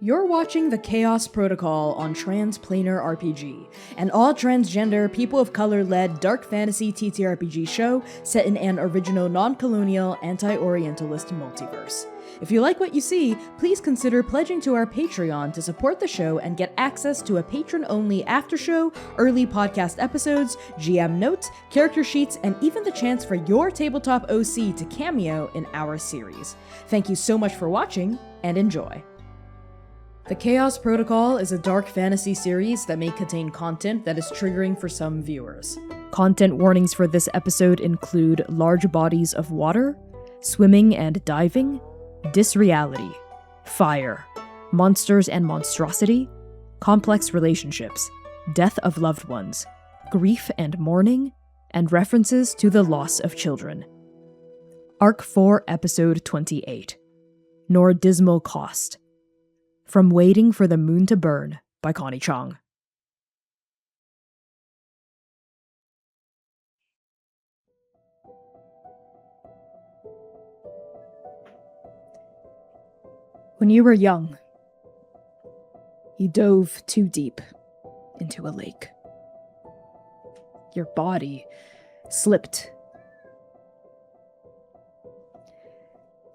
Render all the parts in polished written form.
You're watching the Chaos Protocol on Transplanar RPG, an all-transgender, people-of-color-led dark fantasy TTRPG show set in an original non-colonial, anti-Orientalist multiverse. If you like what you see, please consider pledging to our Patreon to support the show and get access to a patron-only aftershow, early podcast episodes, GM notes, character sheets, and even the chance for your tabletop OC to cameo in our series. Thank you so much for watching, and enjoy. The Chaos Protocol is a dark fantasy series that may contain content that is triggering for some viewers. Content warnings for this episode include large bodies of water, swimming and diving, disreality, fire, monsters and monstrosity, complex relationships, death of loved ones, grief and mourning, and references to the loss of children. Arc 4, Episode 28. Nor Dismal Cost. From Waiting for the Moon to Burn by Connie Chang. When you were young, you dove too deep into a lake. Your body slipped.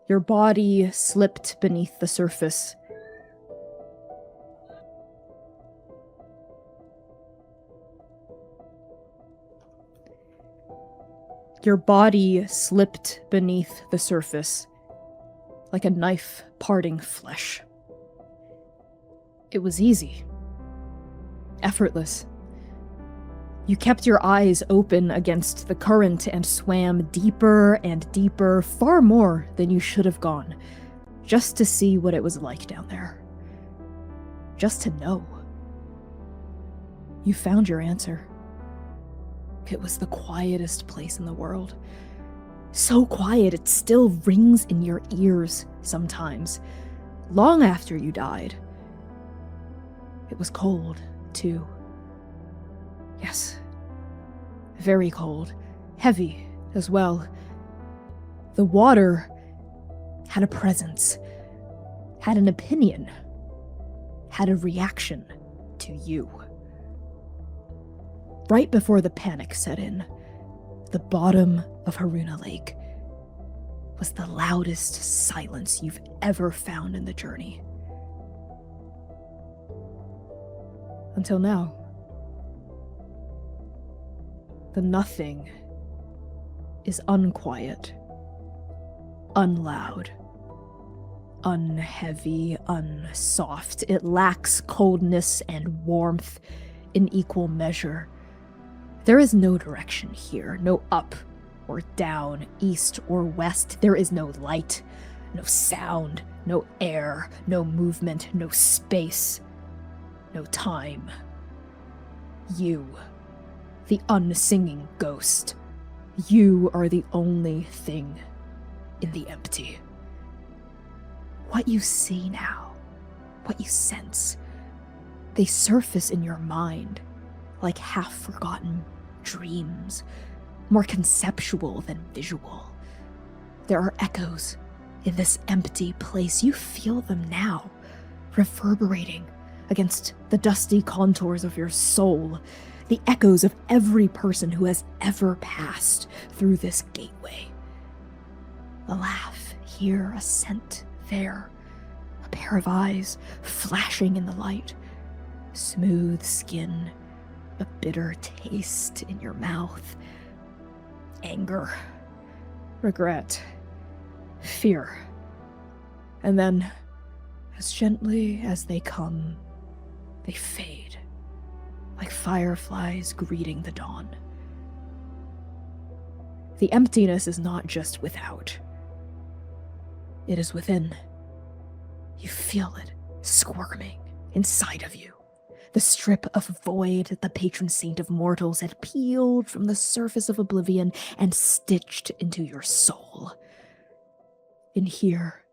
Your body slipped beneath the surface. Your body slipped beneath the surface, like a knife parting flesh. It was easy. Effortless. You kept your eyes open against the current and swam deeper and deeper, far more than you should have gone, just to see what it was like down there. Just to know. You found your answer. It was the quietest place in the world. So quiet it still rings in your ears sometimes, long after you died. It was cold, too. Yes. Very cold. Heavy, as well. The water had a presence, had an opinion, had a reaction to you. Right before the panic set in, the bottom of Haruna Lake was the loudest silence you've ever found in the journey. Until now. The nothing is unquiet, unloud, unheavy, unsoft. It lacks coldness and warmth in equal measure. There is no direction here, no up or down, east or west. There is no light, no sound, no air, no movement, no space, no time. You, the unsinging ghost, you are the only thing in the empty. What you see now, what you sense, they surface in your mind like half-forgotten dreams, more conceptual than visual. There are echoes in this empty place. You feel them now, reverberating against the dusty contours of your soul, the echoes of every person who has ever passed through this gateway. A laugh here, a scent there, a pair of eyes flashing in the light, smooth skin, a bitter taste in your mouth, anger, regret, fear. And then, as gently as they come, they fade, like fireflies greeting the dawn. The emptiness is not just without. It is within. You feel it squirming inside of you. The strip of void that the patron saint of mortals had peeled from the surface of oblivion and stitched into your soul. In here,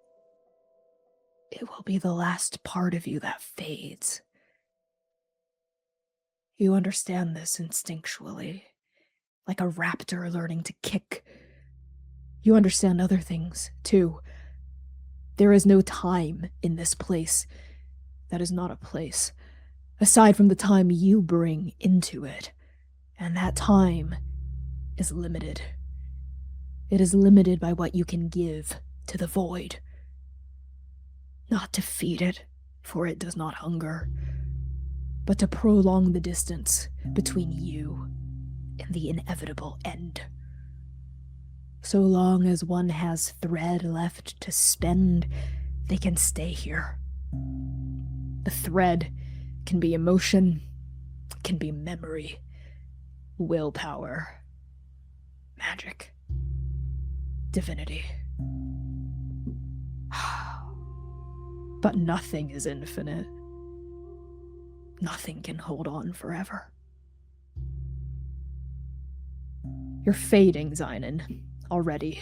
it will be the last part of you that fades. You understand this instinctually, like a raptor learning to kick. You understand other things, too. There is no time in this place. That is not a place, aside from the time you bring into it. And that time is limited. It is limited by what you can give to the void. Not to feed it, for it does not hunger, but to prolong the distance between you and the inevitable end. So long as one has thread left to spend, they can stay here. The thread can be emotion, can be memory, willpower, magic, divinity. But nothing is infinite. Nothing can hold on forever. You're fading, Xainan, already.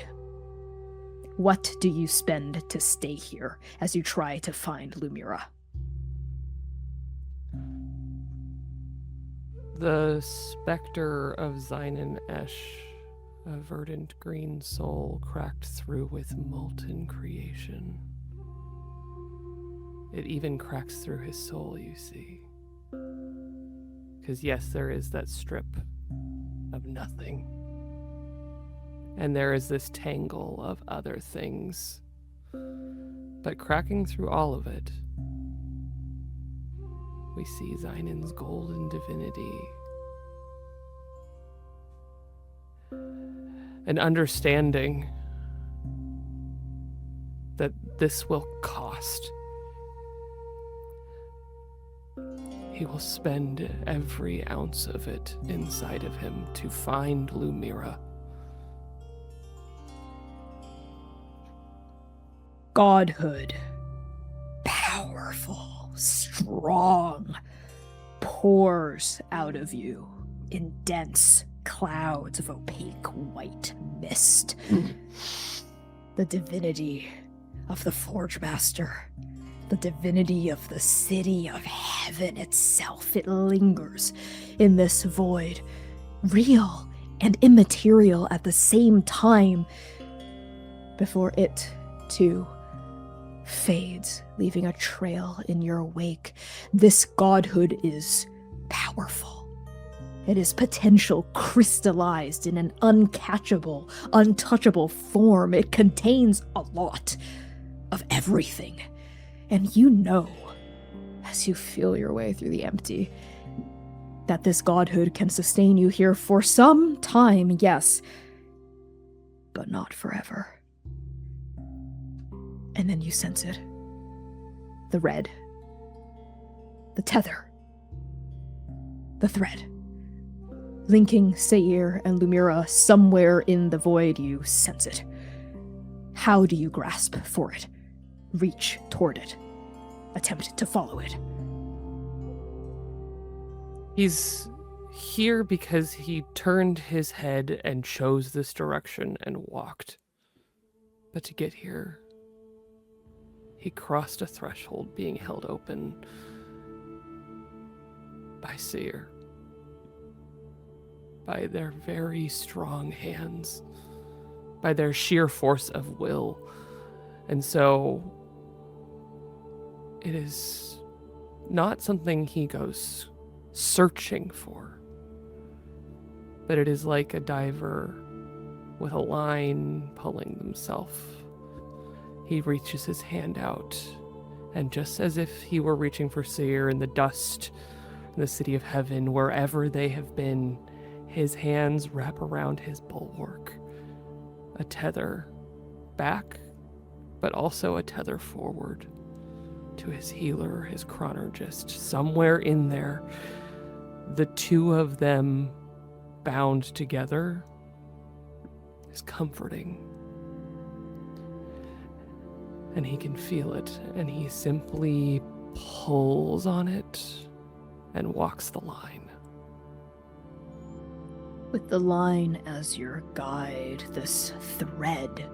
What do you spend to stay here as you try to find Lumièra? The specter of Xainan Esch, a verdant green soul cracked through with molten creation. It even cracks through his soul, you see. Because yes, there is that strip of nothing. And there is this tangle of other things. But cracking through all of it, we see Xainan's golden divinity. An understanding that this will cost. He will spend every ounce of it inside of him to find Lumièra. Godhood. Powerful, strong, pours out of you in dense clouds of opaque white mist. The divinity of the Forge Master. The divinity of the city of heaven itself. It lingers in this void, real and immaterial at the same time, before it, too, fades, leaving a trail in your wake. This godhood is powerful. It is potential crystallized in an uncatchable, untouchable form. It contains a lot of everything. And you know, as you feel your way through the empty, that this godhood can sustain you here for some time, yes, but not forever. And then you sense it. The red. The tether. The thread. Linking Seir and Lumièra somewhere in the void, you sense it. How do you grasp for it? Reach toward it. Attempt to follow it. He's here because he turned his head and chose this direction and walked. But to get here, he crossed a threshold being held open by Seir. By their very strong hands. By their sheer force of will. And so it is not something he goes searching for, but it is like a diver with a line pulling themselves. He reaches his hand out, and just as if he were reaching for Seir in the dust, in the city of heaven, wherever they have been, his hands wrap around his bulwark, a tether back, but also a tether forward to his healer, his chronologist. Somewhere in there, the two of them bound together is comforting. And he can feel it, and he simply pulls on it and walks the line. With the line as your guide, this thread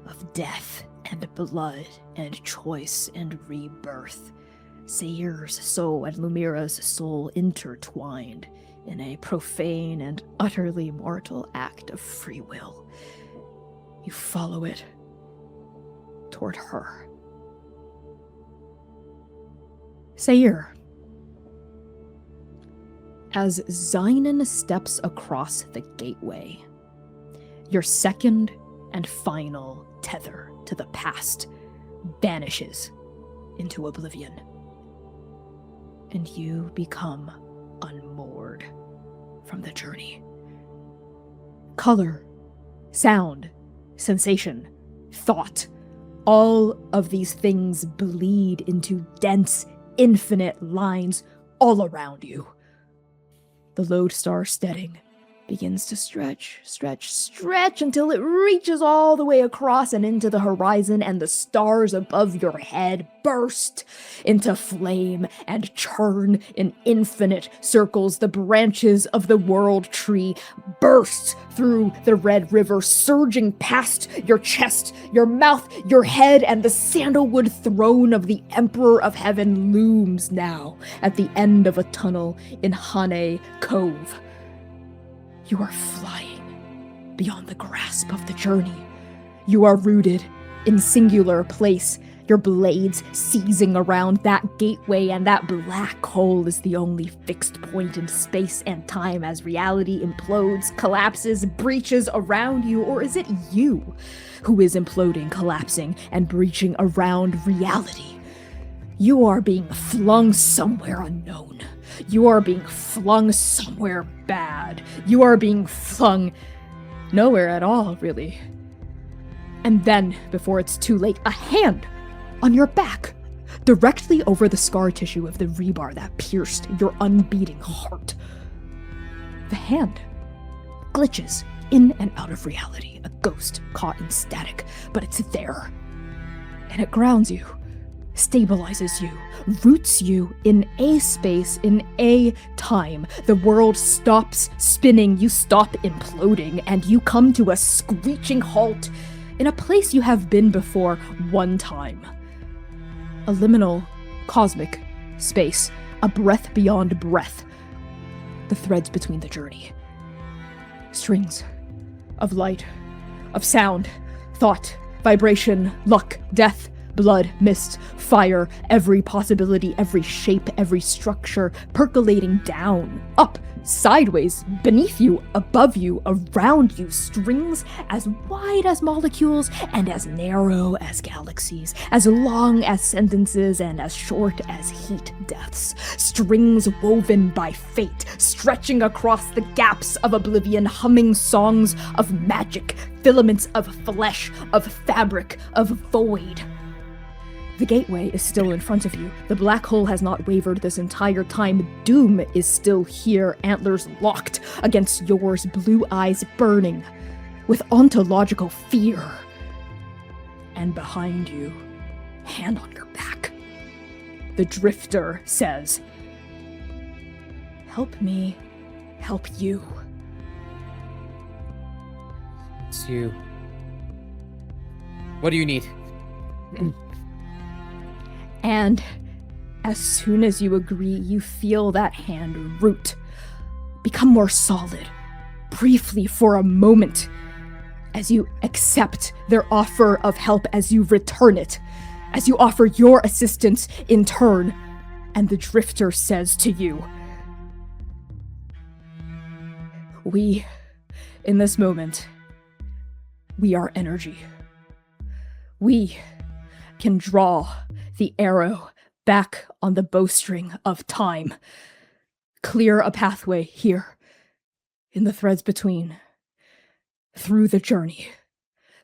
of death and blood and choice and rebirth, Seir's soul and Lumièra's soul intertwined in a profane and utterly mortal act of free will. You follow it toward her. Seir. As Xainan steps across the gateway, your second and final tether to the past vanishes into oblivion, and you become unmoored from the journey. Color, sound, sensation, thought, all of these things bleed into dense, infinite lines all around you. The lodestar steading begins to stretch until it reaches all the way across and into the horizon, and the stars above your head burst into flame and churn in infinite circles. The branches of the world tree burst through the Red River, surging past your chest, your mouth, your head, and the sandalwood throne of the Emperor of Heaven looms now at the end of a tunnel in Hane Cove. You are flying beyond the grasp of the journey. You are rooted in singular place, your blades seizing around that gateway, and that black hole is the only fixed point in space and time as reality implodes, collapses, breaches around you. Or is it you who is imploding, collapsing, and breaching around reality? You are being flung somewhere unknown. You are being flung somewhere bad. You are being flung nowhere at all, really. And then, before it's too late, a hand on your back, directly over the scar tissue of the rebar that pierced your unbeating heart. The hand glitches in and out of reality, a ghost caught in static, but it's there. And it grounds you, stabilizes you, roots you in a space, in a time. The world stops spinning, you stop imploding, and you come to a screeching halt in a place you have been before one time. A liminal, cosmic space, a breath beyond breath. The threads between the journey. Strings of light, of sound, thought, vibration, luck, death, blood, mist, fire, every possibility, every shape, every structure, percolating down, up, sideways, beneath you, above you, around you, strings as wide as molecules and as narrow as galaxies, as long as sentences and as short as heat deaths, strings woven by fate, stretching across the gaps of oblivion, humming songs of magic, filaments of flesh, of fabric, of void. The gateway is still in front of you. The black hole has not wavered this entire time. Doom is still here, antlers locked against yours, blue eyes burning with ontological fear. And behind you, hand on your back, the drifter says, "Help me help you." It's you. What do you need? And as soon as you agree, you feel that hand root, become more solid, briefly for a moment, as you accept their offer of help, as you return it, as you offer your assistance in turn. And the drifter says to you, "We, in this moment, we are energy. We can draw the arrow back on the bowstring of time. Clear a pathway here, in the threads between, through the journey,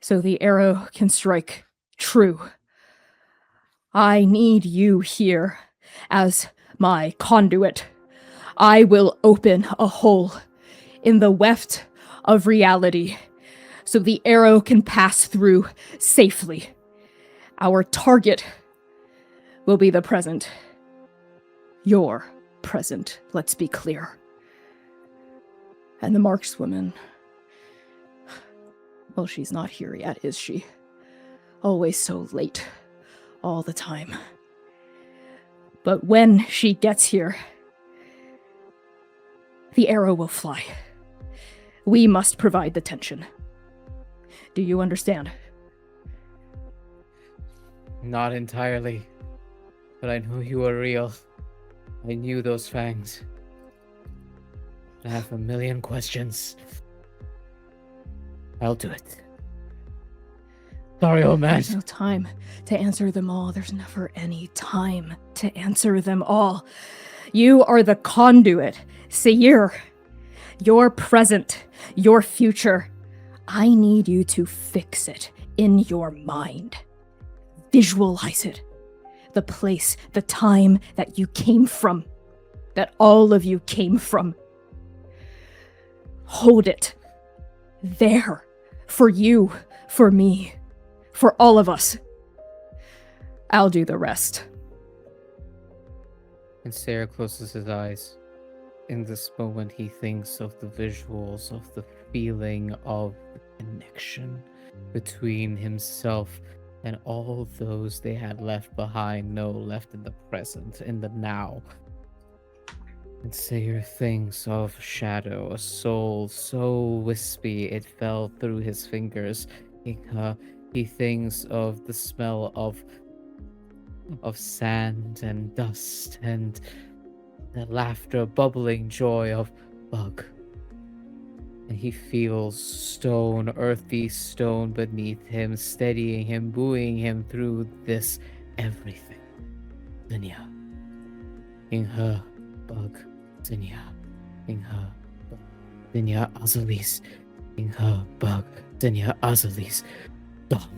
so the arrow can strike true. I need you here as my conduit. I will open a hole in the weft of reality, so the arrow can pass through safely. Our target will be the present. Your present, let's be clear. And the markswoman, well, she's not here yet, is she? Always so late, all the time. But when she gets here, the arrow will fly. We must provide the tension. Do you understand? Not entirely. But I know you are real. I knew those fangs. I have a million questions. I'll do it. Sorry, old man. There's no time to answer them all. There's never any time to answer them all. You are the conduit, Seir. Your present, your future. I need you to fix it in your mind. Visualize it. The place, the time that you came from. That all of you came from. Hold it. There. For you. For me. For all of us. I'll do the rest. And Seir closes his eyes. In this moment, he thinks of the visuals, of the feeling of the connection between himself and all those they had left behind, no, left in the present, in the now. And Seir thinks of shadow, a soul so wispy it fell through his fingers. He thinks of the smell of sand and dust and the laughter, bubbling joy of Bug. And he feels stone, earthy stone beneath him, steadying him, buoying him through this everything. Zinnia. In her, Bug. Zinnia. In her, Bug. Zinnia Azalis. In her, Bug. Zinnia Azalis. Dom.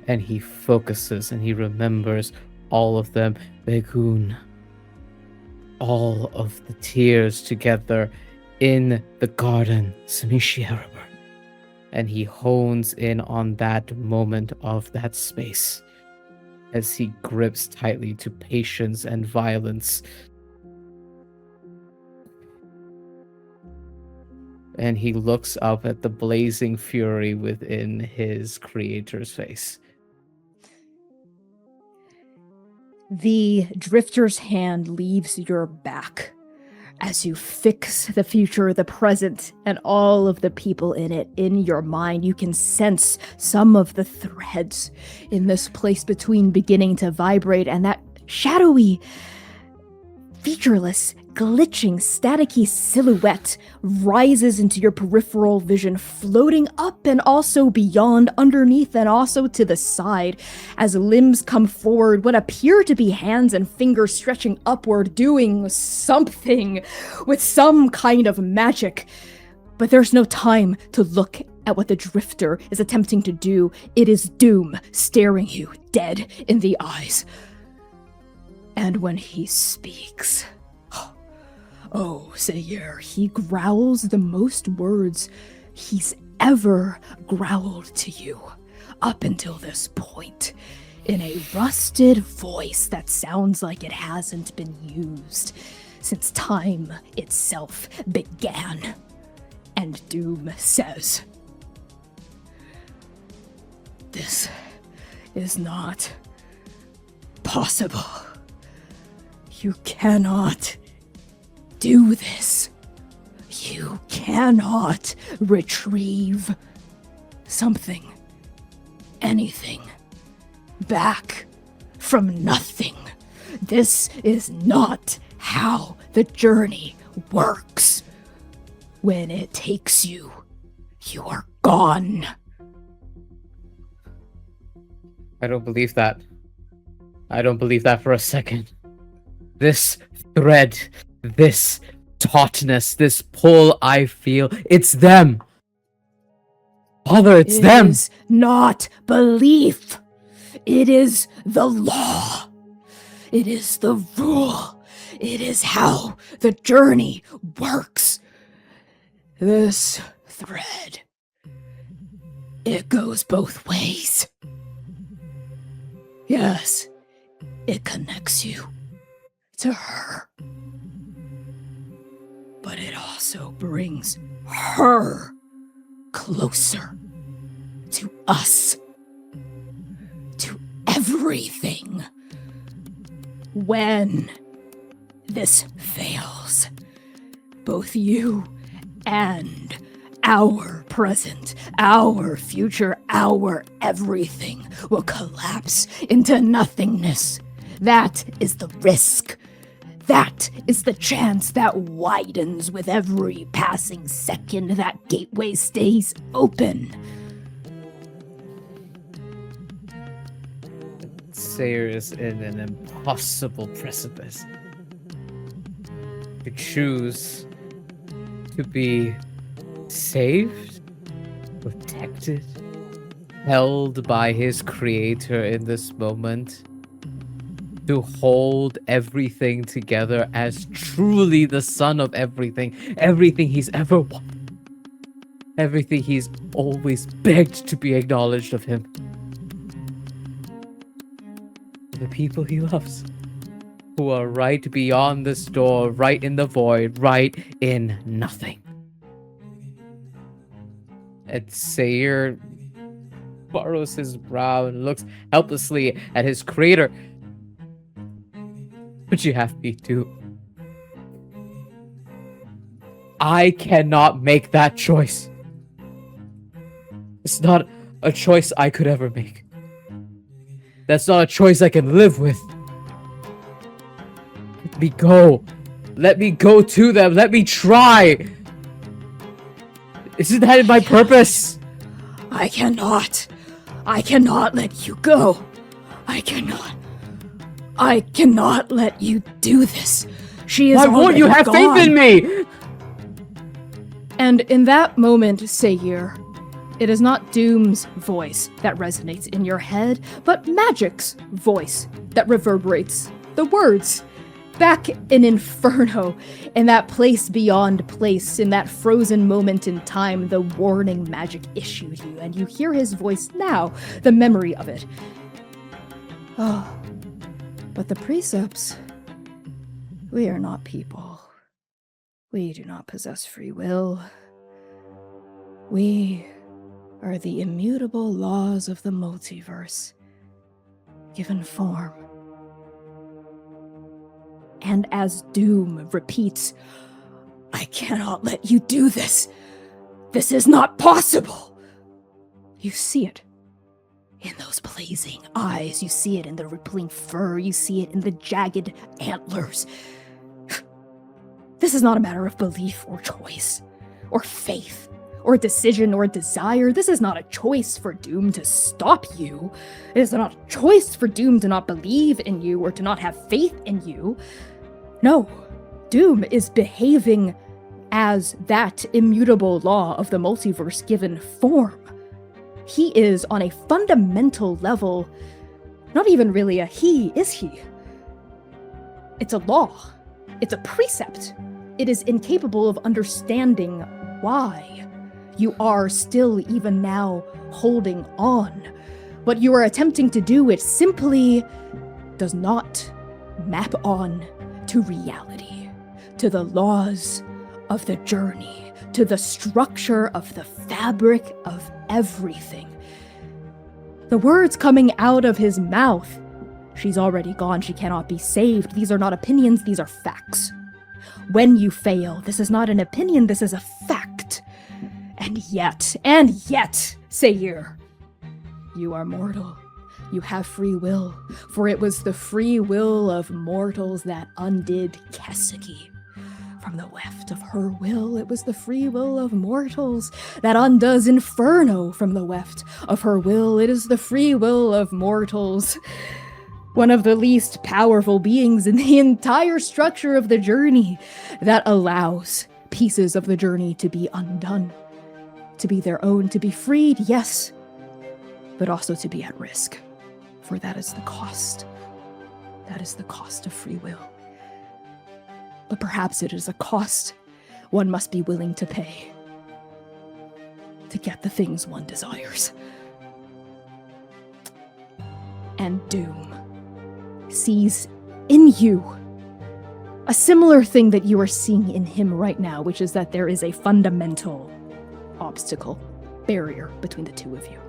And he focuses and he remembers all of them. Begun. All of the tears together in the garden, Samishiaraber. And he hones in on that moment of that space as he grips tightly to patience and violence. And he looks up at the blazing fury within his creator's face. The drifter's hand leaves your back as you fix the future, the present, and all of the people in it in your mind. You can sense some of the threads in this place between beginning to vibrate, and that shadowy, featureless, glitching, staticky silhouette rises into your peripheral vision, floating up and also beyond, underneath, and also to the side, as limbs come forward, what appear to be hands and fingers stretching upward, doing something with some kind of magic. But there's no time to look at what the drifter is attempting to do. It is doom staring you dead in the eyes. And when he speaks, oh, Seir, he growls the most words he's ever growled to you up until this point, in a rusted voice that sounds like it hasn't been used since time itself began. And Doom says, "This is not possible. You cannot do this. You cannot retrieve something, anything, back from nothing. This is not how the journey works. When it takes you, you are gone." I don't believe that. I don't believe that for a second. This thread, this tautness, this pull I feel, it's them. Father, it's them. It is not belief. It is the law. It is the rule. It is how the journey works. This thread, it goes both ways. Yes, it connects you to her. But it also brings her closer to us, to everything. When this fails, both you and our present, our future, our everything will collapse into nothingness, That is the risk. That is the chance that widens with every passing second that gateway stays open. Seir is in an impossible precipice. To choose to be saved, protected, held by his creator in this moment, to hold everything together as truly the son of everything he's ever wanted, everything he's always begged to be acknowledged of him. The people he loves, who are right beyond this door, right in the void, right in nothing. And Seir furrows his brow and looks helplessly at his creator. But you have me do. I cannot make that choice. It's not a choice I could ever make. That's not a choice I can live with. Let me go. Let me go to them. Let me try. Isn't that my purpose? I cannot. I cannot let you go. I cannot let you do this. She is Why won't you have gone. faith in me? And in that moment, Seir, it is not Doom's voice that resonates in your head, but Magic's voice that reverberates the words. Back in Inferno, in that place beyond place, in that frozen moment in time, the warning Magic issued you, and you hear his voice now, the memory of it. Oh, but the precepts, we are not people. We do not possess free will. We are the immutable laws of the multiverse, given form. And as Doom repeats, I cannot let you do this. This is not possible. You see it in those blazing eyes. You see it in the rippling fur. You see it in the jagged antlers. This is not a matter of belief or choice or faith or decision or desire. This is not a choice for Doom to stop you. It is not a choice for Doom to not believe in you or to not have faith in you. No, Doom is behaving as that immutable law of the multiverse given form. He is on a fundamental level, not even really a he, is he? It's a law. It's a precept. It is incapable of understanding why you are still even now holding on. What you are attempting to do, it simply does not map on to reality, to the laws of the journey, to the structure of the fabric of everything. The words coming out of his mouth, she's already gone, she cannot be saved. These are not opinions, these are facts. When you fail, this is not an opinion, this is a fact. And yet, Seir, you are mortal. You have free will, for it was the free will of mortals that undid Kesuke. From the weft of her will, it was the free will of mortals that undoes Inferno. From the weft of her will, it is the free will of mortals. One of the least powerful beings in the entire structure of the journey that allows pieces of the journey to be undone, to be their own, to be freed, yes, but also to be at risk. For that is the cost. That is the cost of free will. But perhaps it is a cost one must be willing to pay to get the things one desires. And Doom sees in you a similar thing that you are seeing in him right now, which is that there is a fundamental obstacle, barrier between the two of you.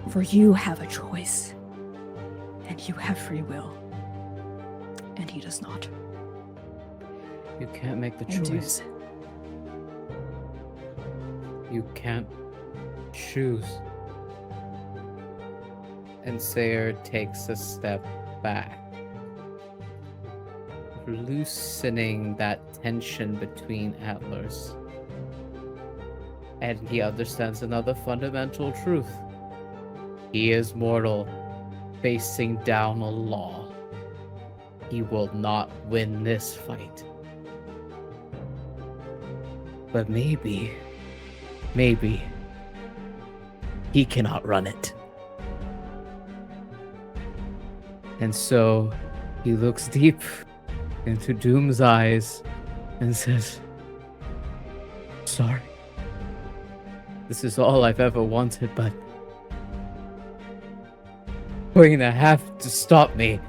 For you have a choice, and you have free will, and he does not. You can't make the choice. You can't choose. And Seir takes a step back, loosening that tension between antlers. And he understands another fundamental truth. He is mortal, facing down a law. He will not win this fight. But maybe, he cannot run it. And so he looks deep into Doom's eyes and says, "Sorry. This is all I've ever wanted, but you're going to have to stop me."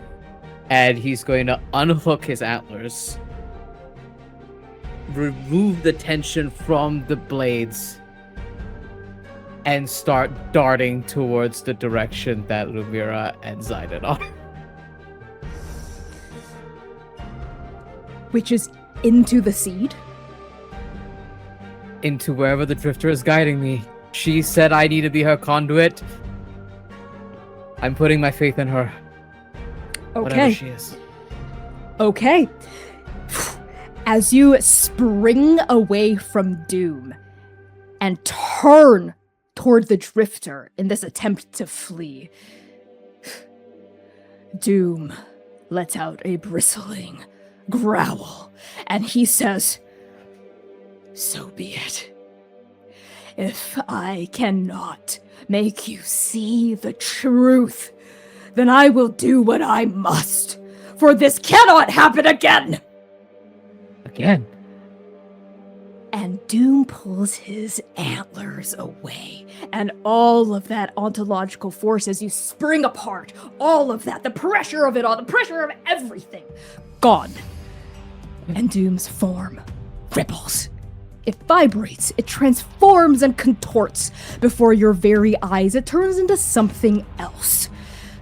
And he's going to unhook his antlers, remove the tension from the blades, and start darting towards the direction that Lumièra and Xainan are. Which is into the seed? Into wherever the drifter is guiding me. She said I need to be her conduit. I'm putting my faith in her. Whatever Okay. she is. Okay. As you spring away from Doom and turn toward the drifter in this attempt to flee, Doom lets out a bristling growl, and he says, "So be it. If I cannot make you see the truth, then I will do what I must, for this cannot happen again!" Again. And Doom pulls his antlers away, and all of that ontological force as you spring apart, all of that, the pressure of it all, the pressure of everything, gone. And Doom's form ripples. It vibrates, it transforms and contorts before your very eyes. It turns into something else.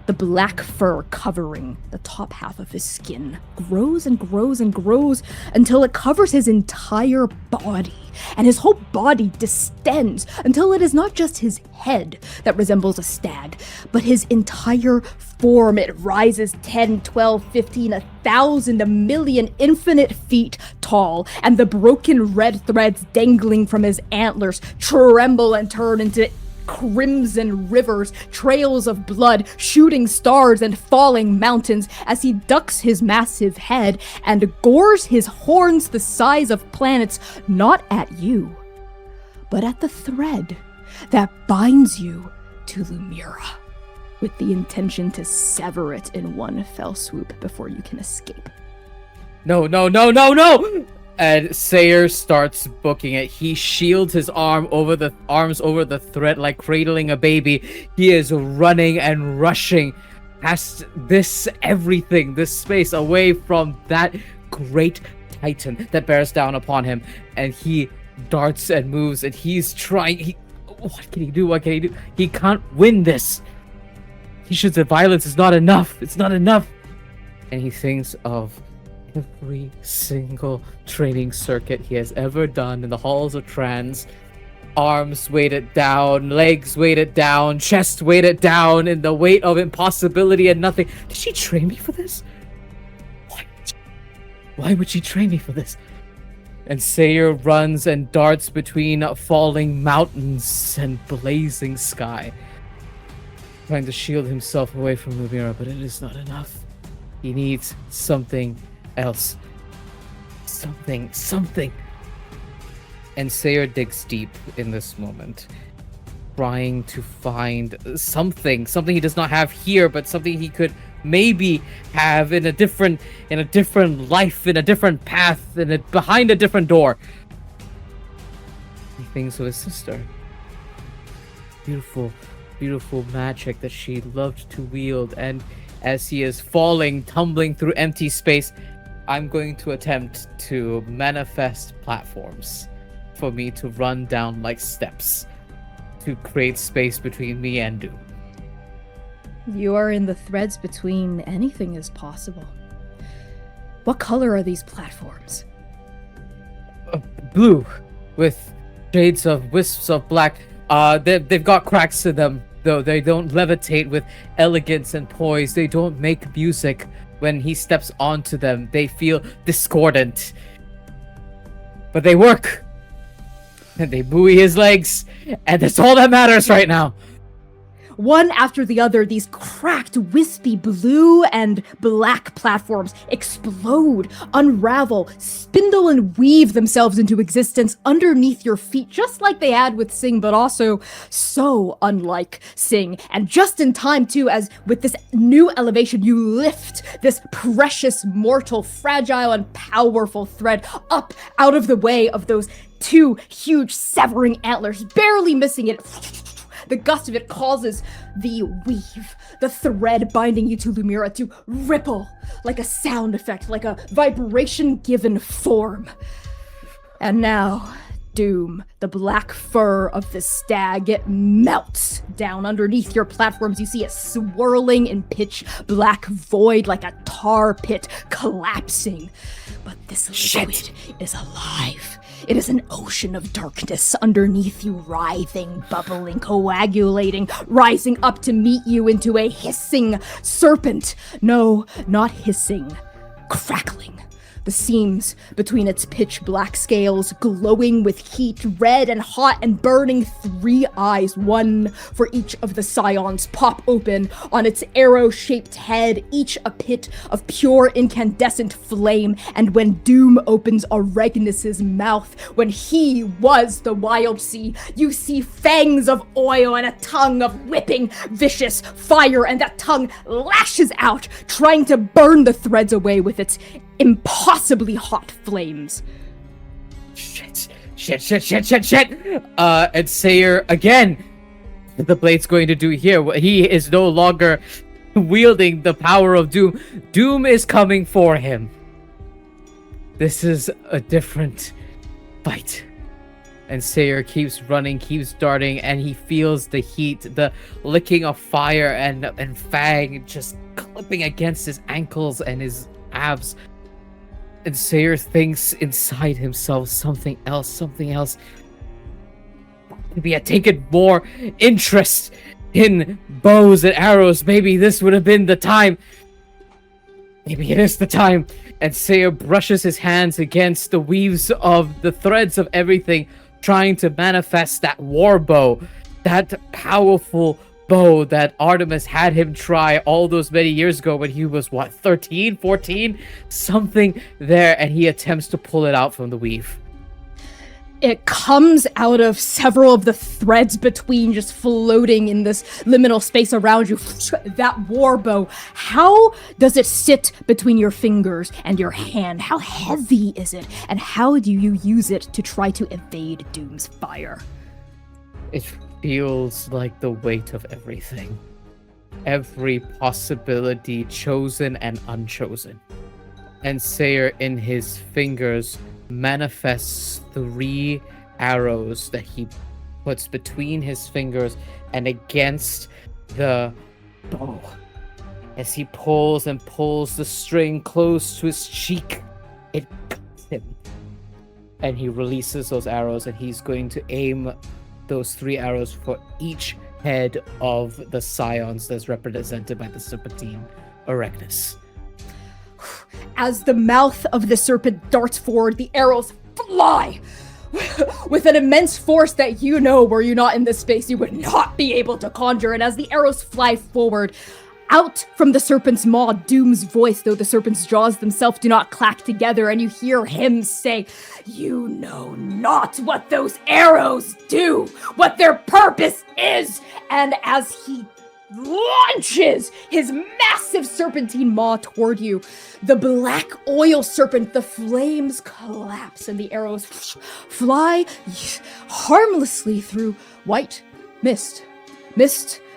The black fur covering the top half of his skin grows and grows and grows until it covers his entire body. And his whole body distends until it is not just his head that resembles a stag, but his entire form. It rises 10, 12, 15, 1,000, 1,000,000, infinite feet tall, and the broken red threads dangling from his antlers tremble and turn into crimson rivers, trails of blood, shooting stars and falling mountains as he ducks his massive head and gores his horns the size of planets, not at you, but at the thread that binds you to Lumièra, with the intention to sever it in one fell swoop before you can escape. No, no, no, no, no! And Seir starts booking it. He shields his arms over the thread like cradling a baby. He is running and rushing past this space away from that great titan that bears down upon him. And he darts and moves, and he's trying. What can he do? What can he do? He can't win this. He should say violence is not enough. It's not enough. And he thinks of every single training circuit he has ever done in the halls of trans. Arms weighted down, legs weighted down, chest weighted down, in the weight of impossibility and nothing. Did she train me for this? Why would she train me for this? And Seir runs and darts between falling mountains and blazing sky, trying to shield himself away from Lumièra, but it is not enough. He needs something else. Something. And Seir digs deep in this moment, trying to find something he does not have here, but something he could maybe have in a different life, in a different path, behind a different door. He thinks of his sister. Beautiful magic that she loved to wield, and as he is falling, tumbling through empty space, I'm going to attempt to manifest platforms for me to run down like steps to create space between me and Doom. You are in the threads between. Anything is possible. What color are these platforms? Blue, with shades of wisps of black. They've got cracks in them, though they don't levitate with elegance and poise. They don't make music. When he steps onto them, they feel discordant. But they work. And they buoy his legs. And that's all that matters right now. One after the other, these cracked, wispy blue and black platforms explode, unravel, spindle and weave themselves into existence underneath your feet, just like they had with Sing, but also so unlike Sing. And just in time, too, as with this new elevation, you lift this precious, mortal, fragile, and powerful thread up out of the way of those two huge severing antlers, barely missing it. The gust of it causes the weave, the thread binding you to Lumièra, to ripple like a sound effect, like a vibration given form. And now, Doom, the black fur of the stag, it melts down underneath your platforms. You see it swirling in pitch black void like a tar pit collapsing. But this liquid is alive. It is an ocean of darkness underneath you, writhing, bubbling, coagulating, rising up to meet you into a hissing serpent. No, not hissing, crackling. The seams between its pitch black scales glowing with heat, red and hot and burning. 3 eyes, one for each of the scions, pop open on its arrow-shaped head, each a pit of pure incandescent flame. And when Doom opens Aregnus's mouth, when he was the wild sea, you see fangs of oil and a tongue of whipping, vicious fire, and that tongue lashes out, trying to burn the threads away with its impossibly hot flames. Shit. And Seir, again, the blade's going to do here. He is no longer wielding the power of Doom. Doom is coming for him. This is a different fight. And Seir keeps running, keeps darting, and he feels the heat, the licking of fire and fang just clipping against his ankles and his abs. And Seir thinks inside himself something else. Maybe I'd taken more interest in bows and arrows. Maybe this would have been the time. Maybe it is the time. And Seir brushes his hands against the weaves of the threads of everything, trying to manifest that war bow, that powerful bow that Artemis had him try all those many years ago when he was, 13, 14? Something there, and he attempts to pull it out from the weave. It comes out of several of the threads between, just floating in this liminal space around you. That war bow, how does it sit between your fingers and your hand? How heavy is it? And how do you use it to try to evade Doom's fire? It feels like the weight of everything. Every possibility, chosen and unchosen. And Seir in his fingers manifests 3 arrows that he puts between his fingers and against the bow. As he pulls and pulls the string close to his cheek, it cuts him. And he releases those arrows, and he's going to aim those 3 arrows for each head of the scions that's represented by the serpentine Aregnus. As the mouth of the serpent darts forward, the arrows fly with an immense force that, you know, were you not in this space, you would not be able to conjure. And as the arrows fly forward, out from the serpent's maw, Doom's voice, though the serpent's jaws themselves do not clack together, and you hear him say, "You know not what those arrows do, what their purpose is." And as he launches his massive serpentine maw toward you, the black oil serpent, the flames collapse, and the arrows fly harmlessly through white mist.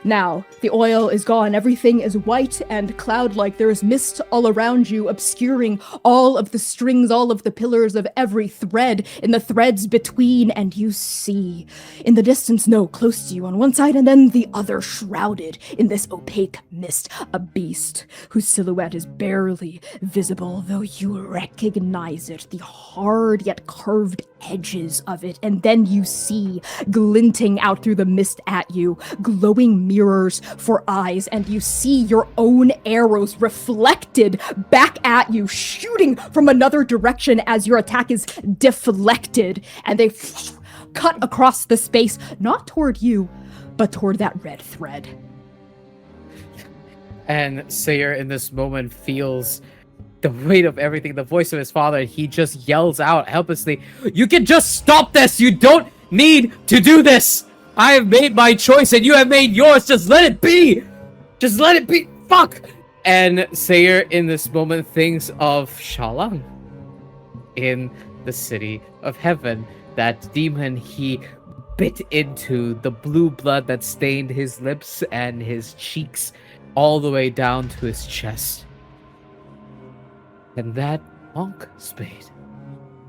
Now, the oil is gone. Everything is white and cloud-like. There is mist all around you, obscuring all of the strings, all of the pillars of every thread in the threads between, and you see, in the distance, no, close to you on one side, and then the other, shrouded in this opaque mist, a beast whose silhouette is barely visible, though you recognize it, the hard yet curved edges of it, and then you see, glinting out through the mist at you, glowing mirrors for eyes, and you see your own arrows reflected back at you, shooting from another direction as your attack is deflected, and they cut across the space, not toward you, but toward that red thread. And Seir in this moment feels the weight of everything, the voice of his father. He just yells out helplessly, "You can just stop this! You don't need to do this! I have made my choice and you have made yours! Just let it be! Just let it be! Fuck!" And Seir in this moment thinks of Shalang in the city of heaven, that demon he bit into, the blue blood that stained his lips and his cheeks all the way down to his chest. And that monk spade,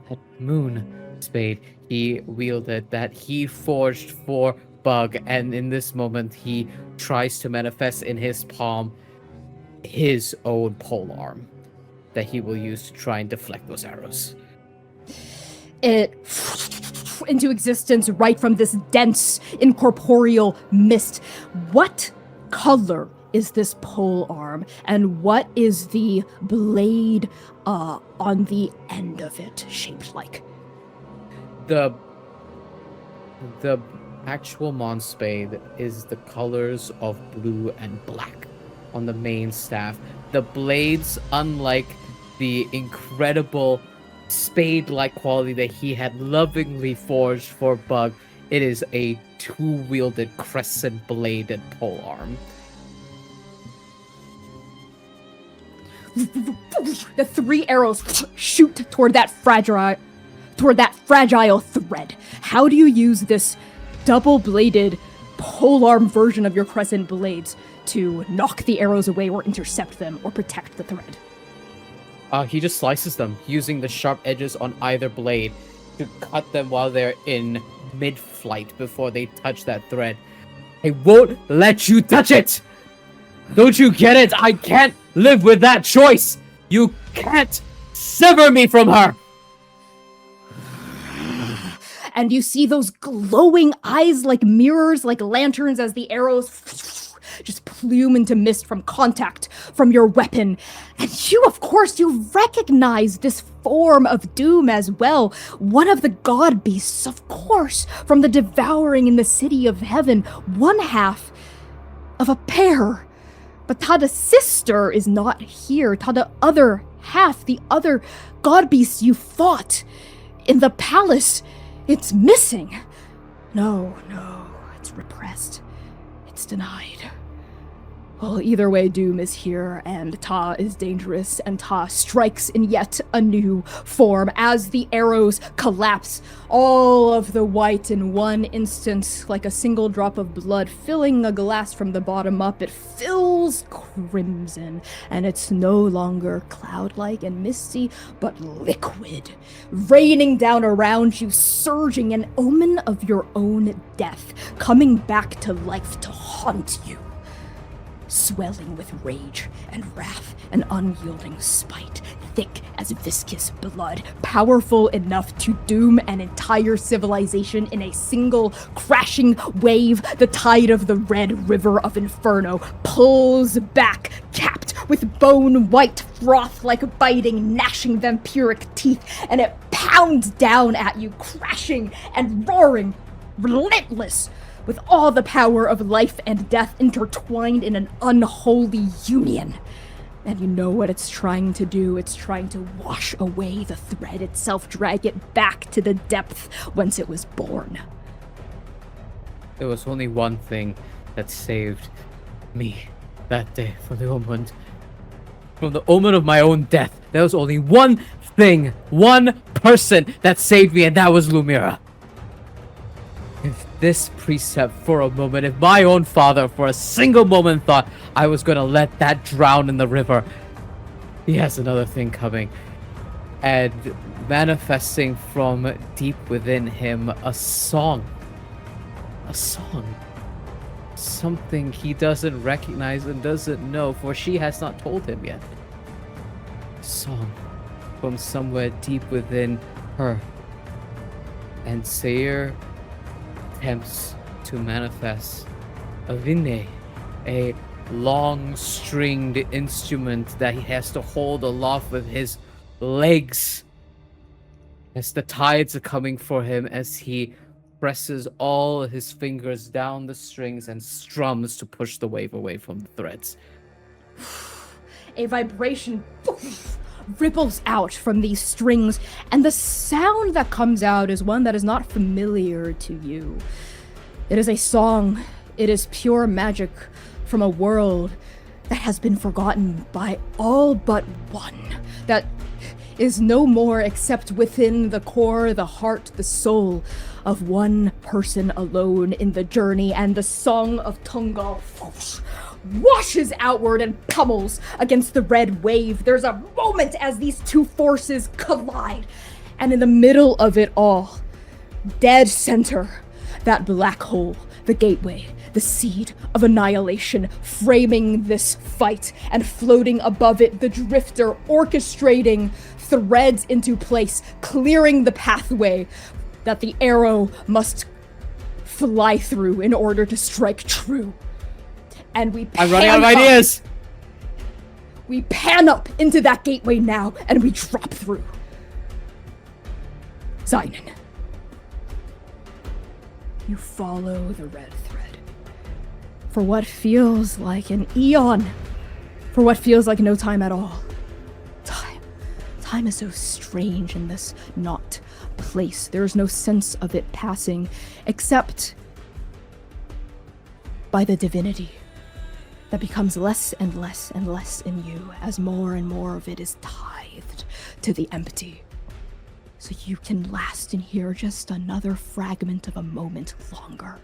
that moon spade he wielded, that he forged for Bug, and in this moment he tries to manifest in his palm his own polearm that he will use to try and deflect those arrows. It into existence right from this dense incorporeal mist. What color is this pole arm, and what is the blade on the end of it shaped like? The actual Mon spade is the colors of blue and black on the main staff. The blades, unlike the incredible spade-like quality that he had lovingly forged for Bug, it is a two-wielded crescent-bladed polearm. The three arrows shoot toward that fragile thread. How do you use this double-bladed polearm version of your crescent blades to knock the arrows away or intercept them or protect the thread? He just slices them using the sharp edges on either blade to cut them while they're in mid-flight before they touch that thread. I won't let you touch it! Don't you get it? I can't live with that choice! You can't sever me from her! And you see those glowing eyes like mirrors, like lanterns, as the arrows just plume into mist from contact from your weapon. And you, of course, you recognize this form of doom as well. One of the god beasts, of course, from the devouring in the city of heaven. One half of a pair. But Tada's sister is not here. Tada other half, the other god beast you fought in the palace, it's missing. No, it's repressed. It's denied. Well, either way, doom is here, and Ta is dangerous, and Ta strikes in yet a new form as the arrows collapse. All of the white in one instant, like a single drop of blood filling a glass from the bottom up, it fills crimson, and it's no longer cloud-like and misty, but liquid, raining down around you, surging, an omen of your own death, coming back to life to haunt you. Swelling with rage and wrath and unyielding spite, thick as viscous blood, powerful enough to doom an entire civilization in a single crashing wave. The tide of the red river of inferno pulls back, capped with bone-white froth like biting, gnashing vampiric teeth, and it pounds down at you, crashing and roaring, relentless, with all the power of life and death intertwined in an unholy union. And you know what it's trying to do. It's trying to wash away the thread itself, drag it back to the depth whence it was born. There was only one thing that saved me that day from the omen of my own death. There was only one thing, one person that saved me, and that was Lumièra. If this precept for a moment, if my own father for a single moment thought I was going to let that drown in the river, he has another thing coming. And manifesting from deep within him a song. A song. Something he doesn't recognize and doesn't know, for she has not told him yet. A song from somewhere deep within her. And Seir attempts to manifest a vine, a long-stringed instrument that he has to hold aloft with his legs. As the tides are coming for him, as he presses all his fingers down the strings and strums to push the wave away from the threads. A vibration ripples out from these strings, and the sound that comes out is one that is not familiar to you. It is a song. It is pure magic from a world that has been forgotten by all but one, that is no more except within the core, the heart, the soul of one person alone in the journey, and the song of Tungal washes outward and pummels against the red wave. There's a moment as these two forces collide, and in the middle of it all, dead center, that black hole, the gateway, the seed of annihilation, framing this fight, and floating above it, the drifter orchestrating threads into place, clearing the pathway that the arrow must fly through in order to strike true. And we I'm running out of ideas! We pan up into that gateway now, and we drop through. Xainan. You follow the red thread. For what feels like an eon. For what feels like no time at all. Time is so strange in this not place. There is no sense of it passing, except by the divinity that becomes less and less and less in you as more and more of it is tithed to the empty. So you can last in here just another fragment of a moment longer.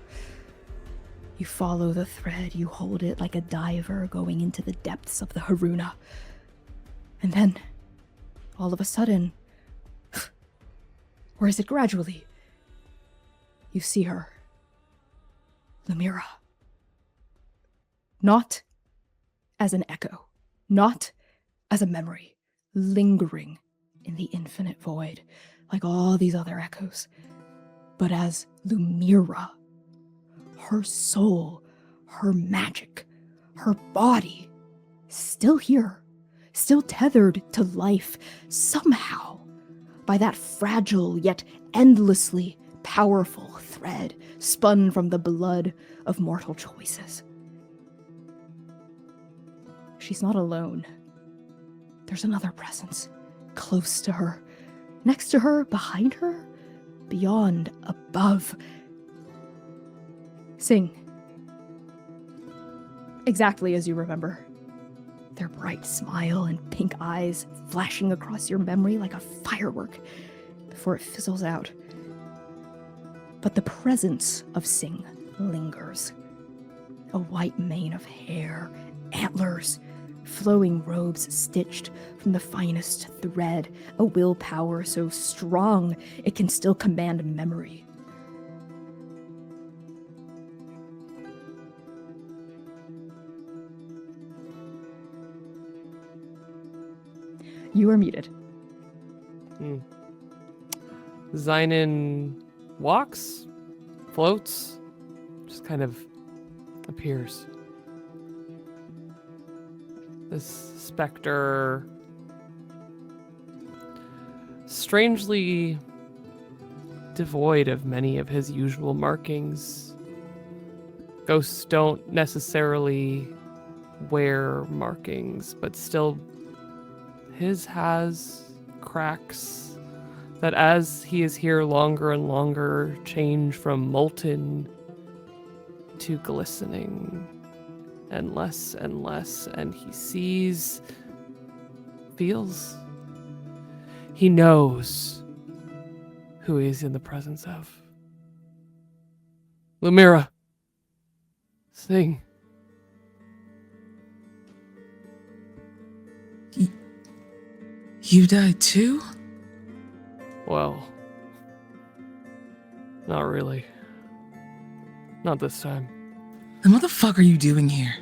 You follow the thread, you hold it like a diver going into the depths of the Haruna. And then, all of a sudden, or is it gradually, you see her. Lumièra. Not as an echo, not as a memory, lingering in the infinite void, like all these other echoes, but as Lumièra, her soul, her magic, her body, still here, still tethered to life somehow by that fragile yet endlessly powerful thread spun from the blood of mortal choices. She's not alone. There's another presence, close to her, next to her, behind her, beyond, above. Sing. Exactly as you remember. Their bright smile and pink eyes flashing across your memory like a firework before it fizzles out. But the presence of Sing lingers. A white mane of hair, antlers, flowing robes stitched from the finest thread, a willpower so strong it can still command memory. You are muted. Xainan walks, floats, just kind of appears. This specter, strangely devoid of many of his usual markings. Ghosts don't necessarily wear markings, but still his has cracks that as he is here longer and longer change from molten to glistening and less, and he sees, feels, he knows who he is in the presence of. Lumièra, sing. You died too? Well, not really. Not this time. Then what the fuck are you doing here?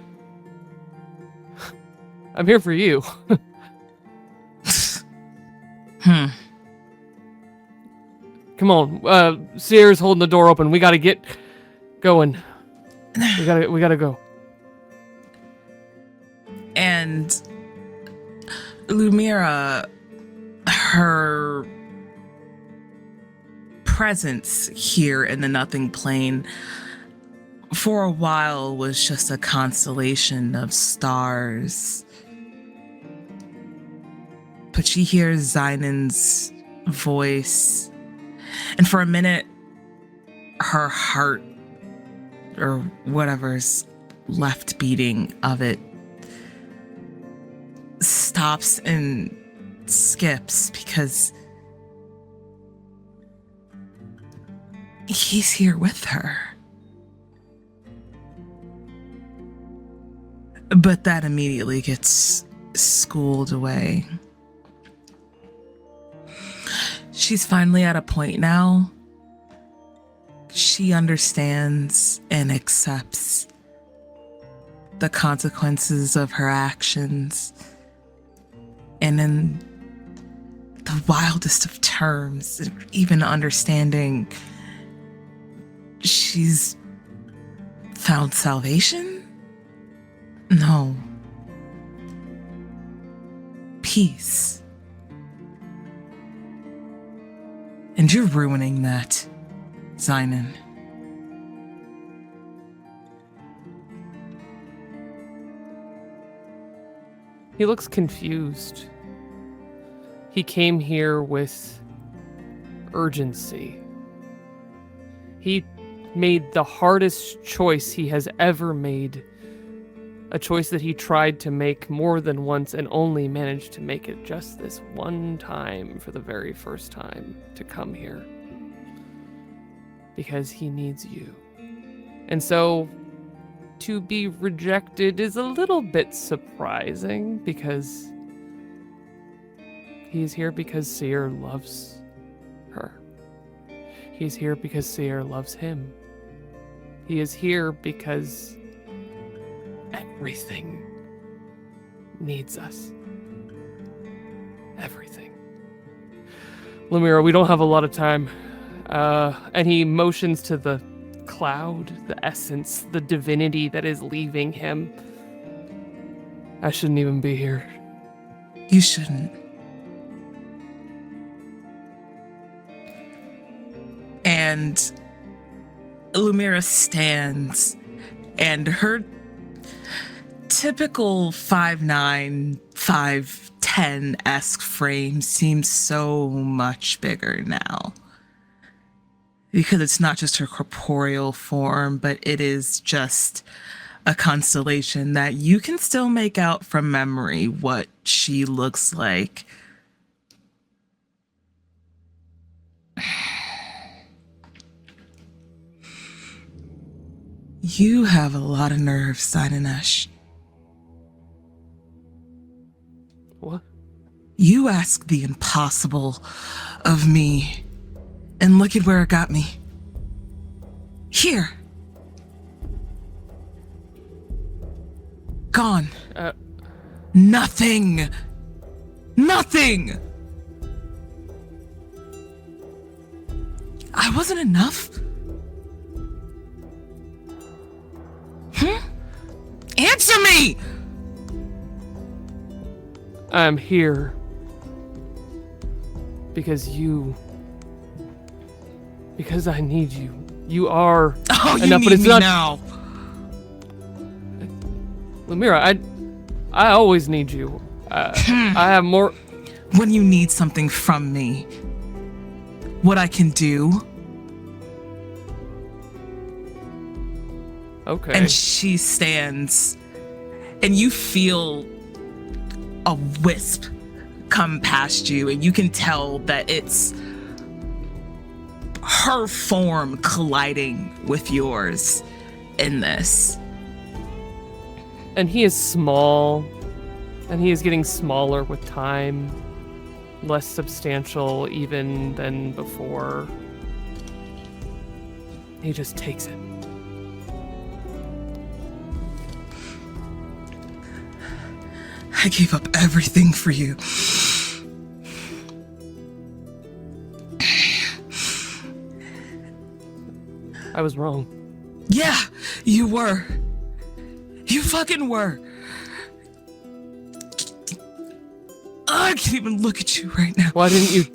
I'm here for you. Hmm. Come on, Seir's holding the door open. We gotta get going. We gotta go. And Lumièra, her presence here in the Nothing Plane for a while was just a constellation of stars. But she hears Xainan's voice, and for a minute, her heart, or whatever's left beating of it, stops and skips because he's here with her. But that immediately gets schooled away. She's finally at a point now. She understands and accepts the consequences of her actions. And in the wildest of terms, even understanding she's found salvation? No. Peace. And you're ruining that, Xainan. He looks confused. He came here with urgency. He made the hardest choice he has ever made. A choice that he tried to make more than once and only managed to make it just this one time for the very first time to come here. Because he needs you. And so to be rejected is a little bit surprising because he's here because Seir loves her. He's here because Seir loves him. He is here because everything needs us. Everything. Lumièra, we don't have a lot of time. And he motions to the cloud, the essence, the divinity that is leaving him. I shouldn't even be here. You shouldn't. And Lumièra stands, and her typical 5'9", 5'10"-esque frame seems so much bigger now. Because it's not just her corporeal form, but it is just a constellation that you can still make out from memory what she looks like. You have a lot of nerve, Xainan Esch. What? You ask the impossible of me, and look at where it got me. Here. Gone. Nothing. Nothing. I wasn't enough. Answer me! I'm here because I need you. You are enough, you but it's not now. Lumièra, I always need you. I have more. When you need something from me, what I can do. Okay. And she stands, and you feel a wisp come past you, and you can tell that it's her form colliding with yours in this. And he is small, and he is getting smaller with time, less substantial even than before. He just takes it. I gave up everything for you. I was wrong. Yeah, You were. You fucking were. I can't even look at you right now. Why didn't you?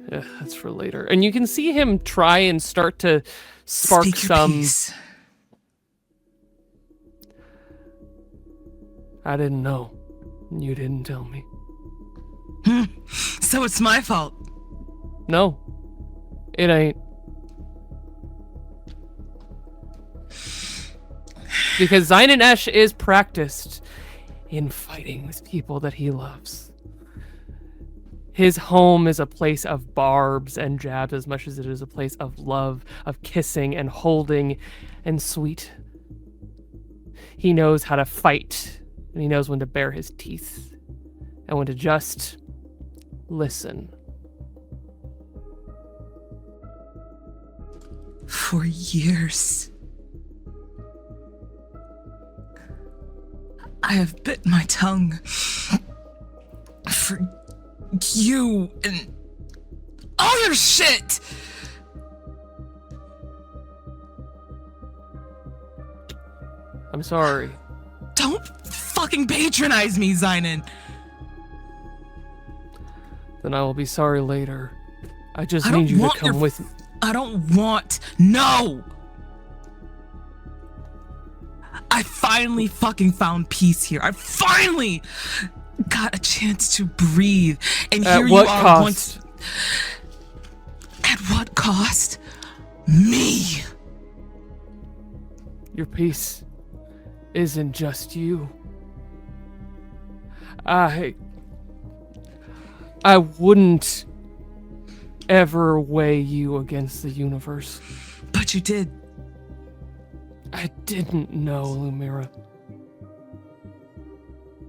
Yeah, that's for later. And you can see him try and start to spark Speak your some. piece. I didn't know. You didn't tell me. So it's my fault. No, it ain't. Because Xainan Esch is practiced in fighting with people that he loves. His home is a place of barbs and jabs as much as it is a place of love, of kissing and holding and sweet. He knows how to fight, and he knows when to bare his teeth and when to just listen. For years, I have bit my tongue for you and all your shit. I'm sorry. Don't fucking patronize me, Xainan. Then I will be sorry later. I just I don't need you to want come your with me. I don't want. No! I finally fucking found peace here. I finally got a chance to breathe. And At here what you are cost? At what cost? Me. Your peace isn't just you. I wouldn't ever weigh you against the universe. But you did. I didn't know, Lumièra.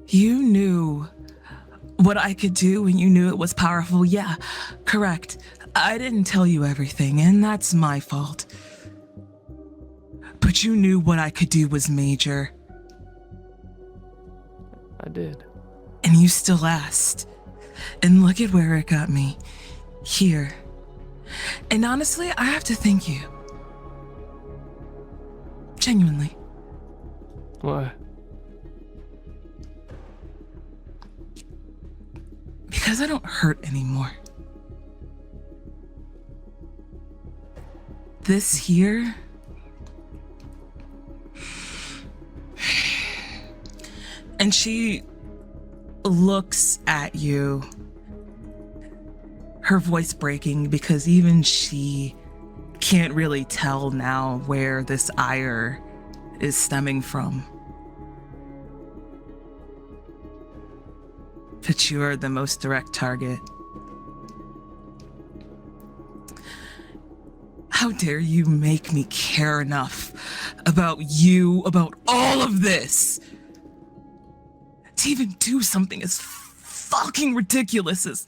You knew what I could do and you knew it was powerful. Yeah, correct. I didn't tell you everything, and that's my fault. But you knew what I could do was major. I did. And you still asked. And look at where it got me. Here. And honestly, I have to thank you. Genuinely. Why? Because I don't hurt anymore. This here... And she looks at you, her voice breaking because even she can't really tell now where this ire is stemming from. But you are the most direct target. How dare you make me care enough about you, about all of this, to even do something as fucking ridiculous as...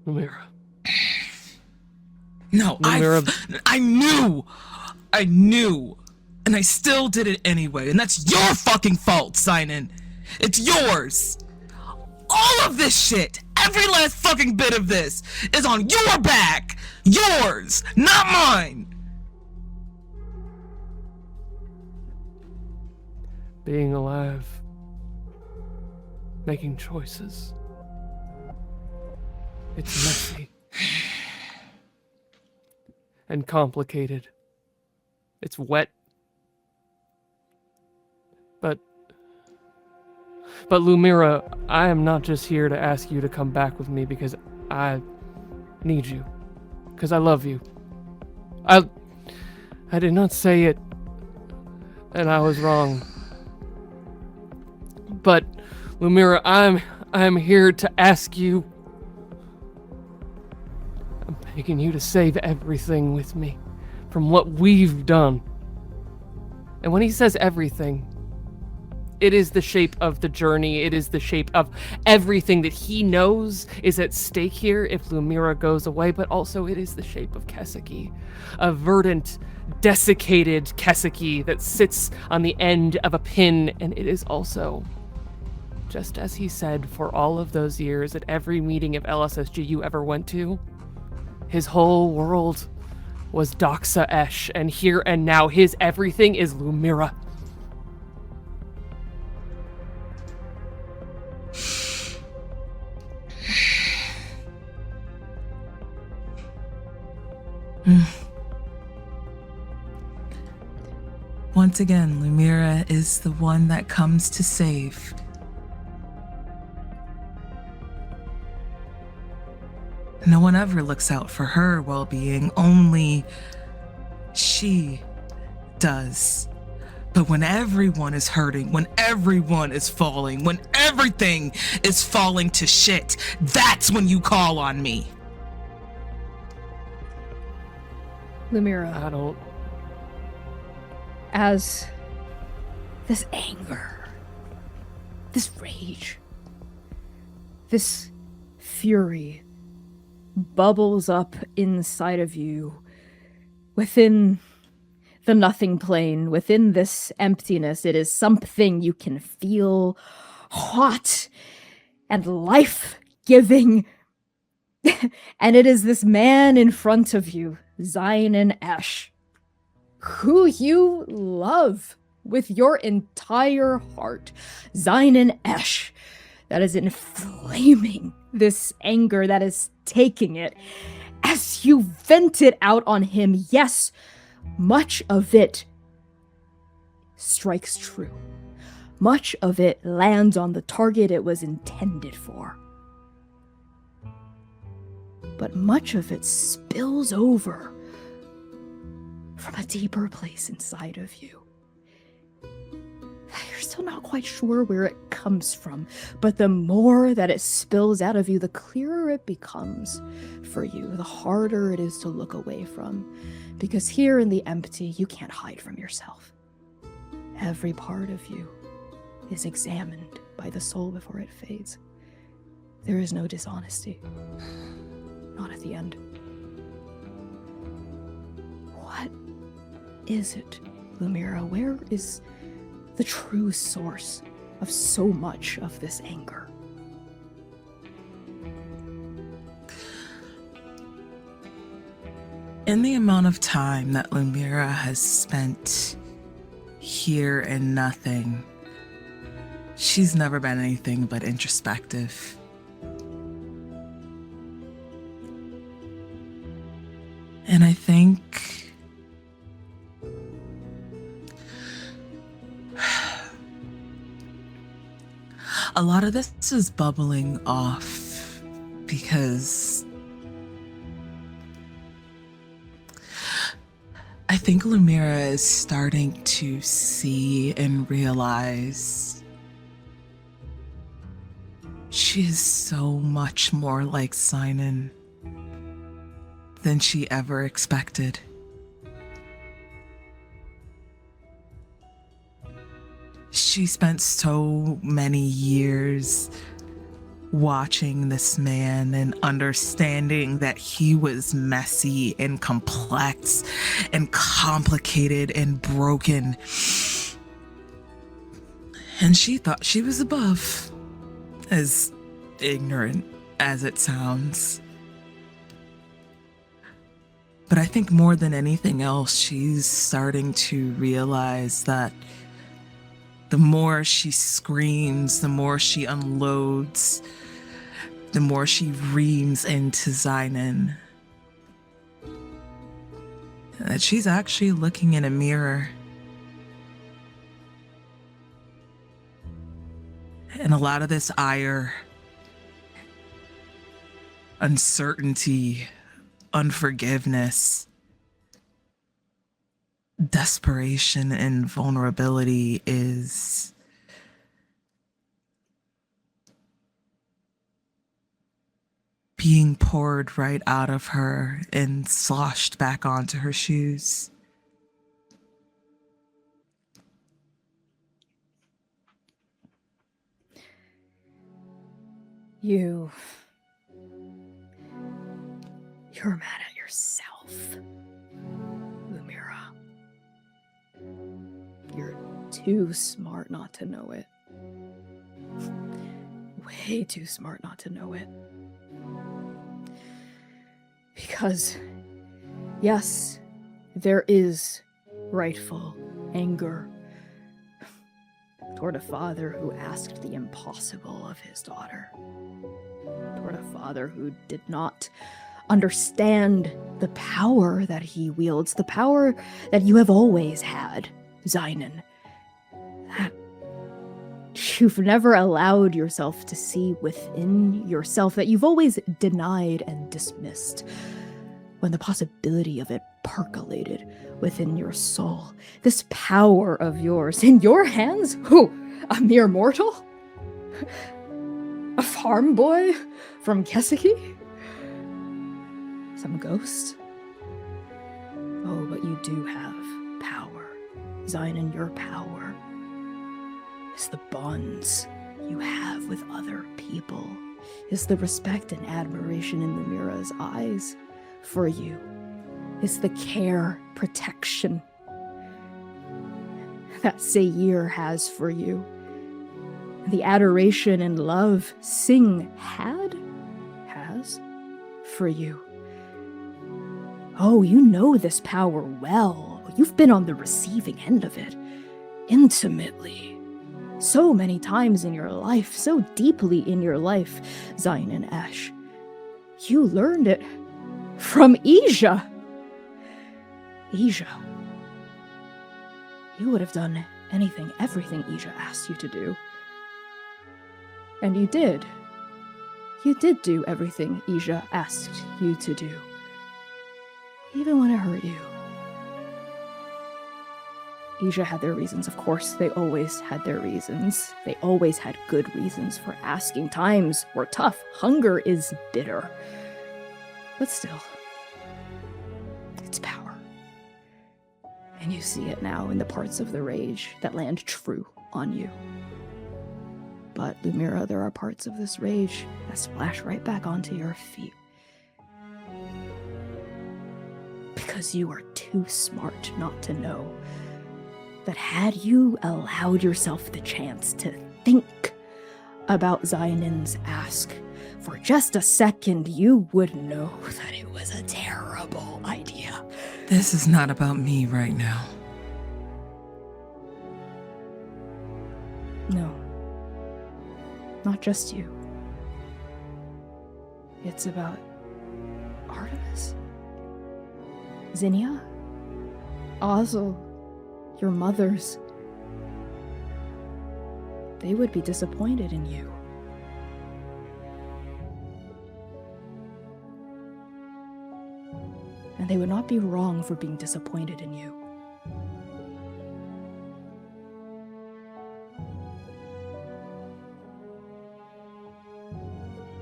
Lumièra. No, Lumièra. I knew, and I still did it anyway, and that's your fucking fault, Xainan. It's yours. All of this shit, every last fucking bit of this, is on your back. Yours, not mine. Being alive. Making choices. It's messy. And complicated. It's wet. But Lumièra, I am not just here to ask you to come back with me because I need you. Because I love you. I did not say it, and I was wrong. But Lumièra, I'm here to ask you. I'm begging you to save everything with me from what we've done. And when he says everything, it is the shape of the journey. It is the shape of everything that he knows is at stake here if Lumièra goes away, but also it is the shape of Keseki, a verdant, desiccated Keseki that sits on the end of a pin, and it is also, just as he said for all of those years at every meeting of LSSG you ever went to, his whole world was Xainan Esch, and here and now his everything is Lumièra. Once again, Lumièra is the one that comes to save. No one ever looks out for her well-being, only she does. But when everyone is hurting, when everyone is falling, when everything is falling to shit, that's when you call on me. Lumièra, I don't... as this anger, this rage, this fury bubbles up inside of you within the nothing plane, within this emptiness. It is something you can feel hot and life-giving. And it is this man in front of you, Xainan Esch, who you love with your entire heart. Xainan Esch, that is inflaming this anger, that is taking it as you vent it out on him. Yes, much of it strikes true. Much of it lands on the target it was intended for. But much of it spills over from a deeper place inside of you. You're still not quite sure where it comes from, but the more that it spills out of you, the clearer it becomes for you, the harder it is to look away from. Because here in the empty, you can't hide from yourself. Every part of you is examined by the soul before it fades. There is no dishonesty. Not at the end. What is it, Lumièra? Where is the true source of so much of this anger? In the amount of time that Lumièra has spent here in nothing, she's never been anything but introspective. And I think a lot of this is bubbling off because I think Lumièra is starting to see and realize she is so much more like Xainan than she ever expected. She spent so many years watching this man and understanding that he was messy and complex and complicated and broken. And she thought she was above, as ignorant as it sounds. But I think more than anything else, she's starting to realize that the more she screams, the more she unloads, the more she reams into Xainan, that she's actually looking in a mirror. And a lot of this ire, uncertainty, unforgiveness, desperation, and vulnerability is being poured right out of her and sloshed back onto her shoes. You're mad at yourself, Lumièra. You're too smart not to know it. Way too smart not to know it. Because, yes, There is rightful anger toward a father who asked the impossible of his daughter. Toward a father who did not understand the power that he wields, the power that you have always had, Xainan. That you've never allowed yourself to see within yourself, that you've always denied and dismissed, when the possibility of it percolated within your soul. This power of yours in your hands? Who? A mere mortal? A farm boy from Keseki? Some ghost? Oh, but you do have power. Xainan, your power is the bonds you have with other people, is the respect and admiration in Lumièra's eyes for you, is the care, protection that Seir has for you, the adoration and love Sing has for you. Oh, you know this power well. You've been on the receiving end of it, intimately. So many times in your life, so deeply in your life, Xainan Esch. You learned it from Ija. Ija. You would have done anything, everything Ija asked you to do. And you did. You did do everything Ija asked you to do. Even when it hurt you. Ija had their reasons, of course. They always had their reasons. They always had good reasons for asking. Times were tough. Hunger is bitter. But still, it's power. And you see it now in the parts of the rage that land true on you. But, Lumièra, there are parts of this rage that splash right back onto your feet. Because you are too smart not to know that had you allowed yourself the chance to think about Xainan's ask for just a second, you would know that it was a terrible idea. This is not about me right now. No. Not just you. It's about Artemis. Zinnia. Also, your mothers. They would be disappointed in you. And they would not be wrong for being disappointed in you.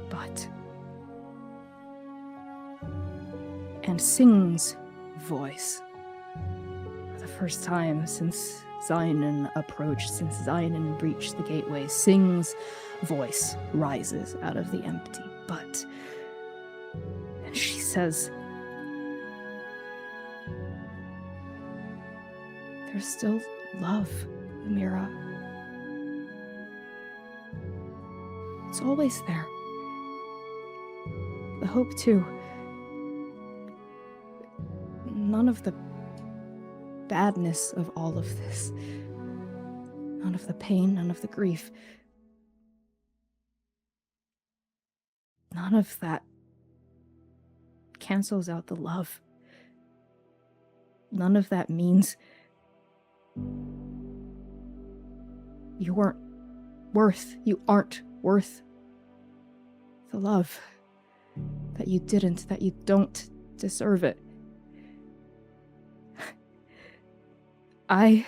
But... and Sing's voice, for the first time since Xainan approached, since Xainan breached the gateway, Sing's voice rises out of the empty but. And she says, there's still love, Lumièra. It's always there. The hope, too. None of the badness of all of this. None of the pain, none of the grief. None of that cancels out the love. None of that means you aren't worth the love. That you didn't, that you don't deserve it. I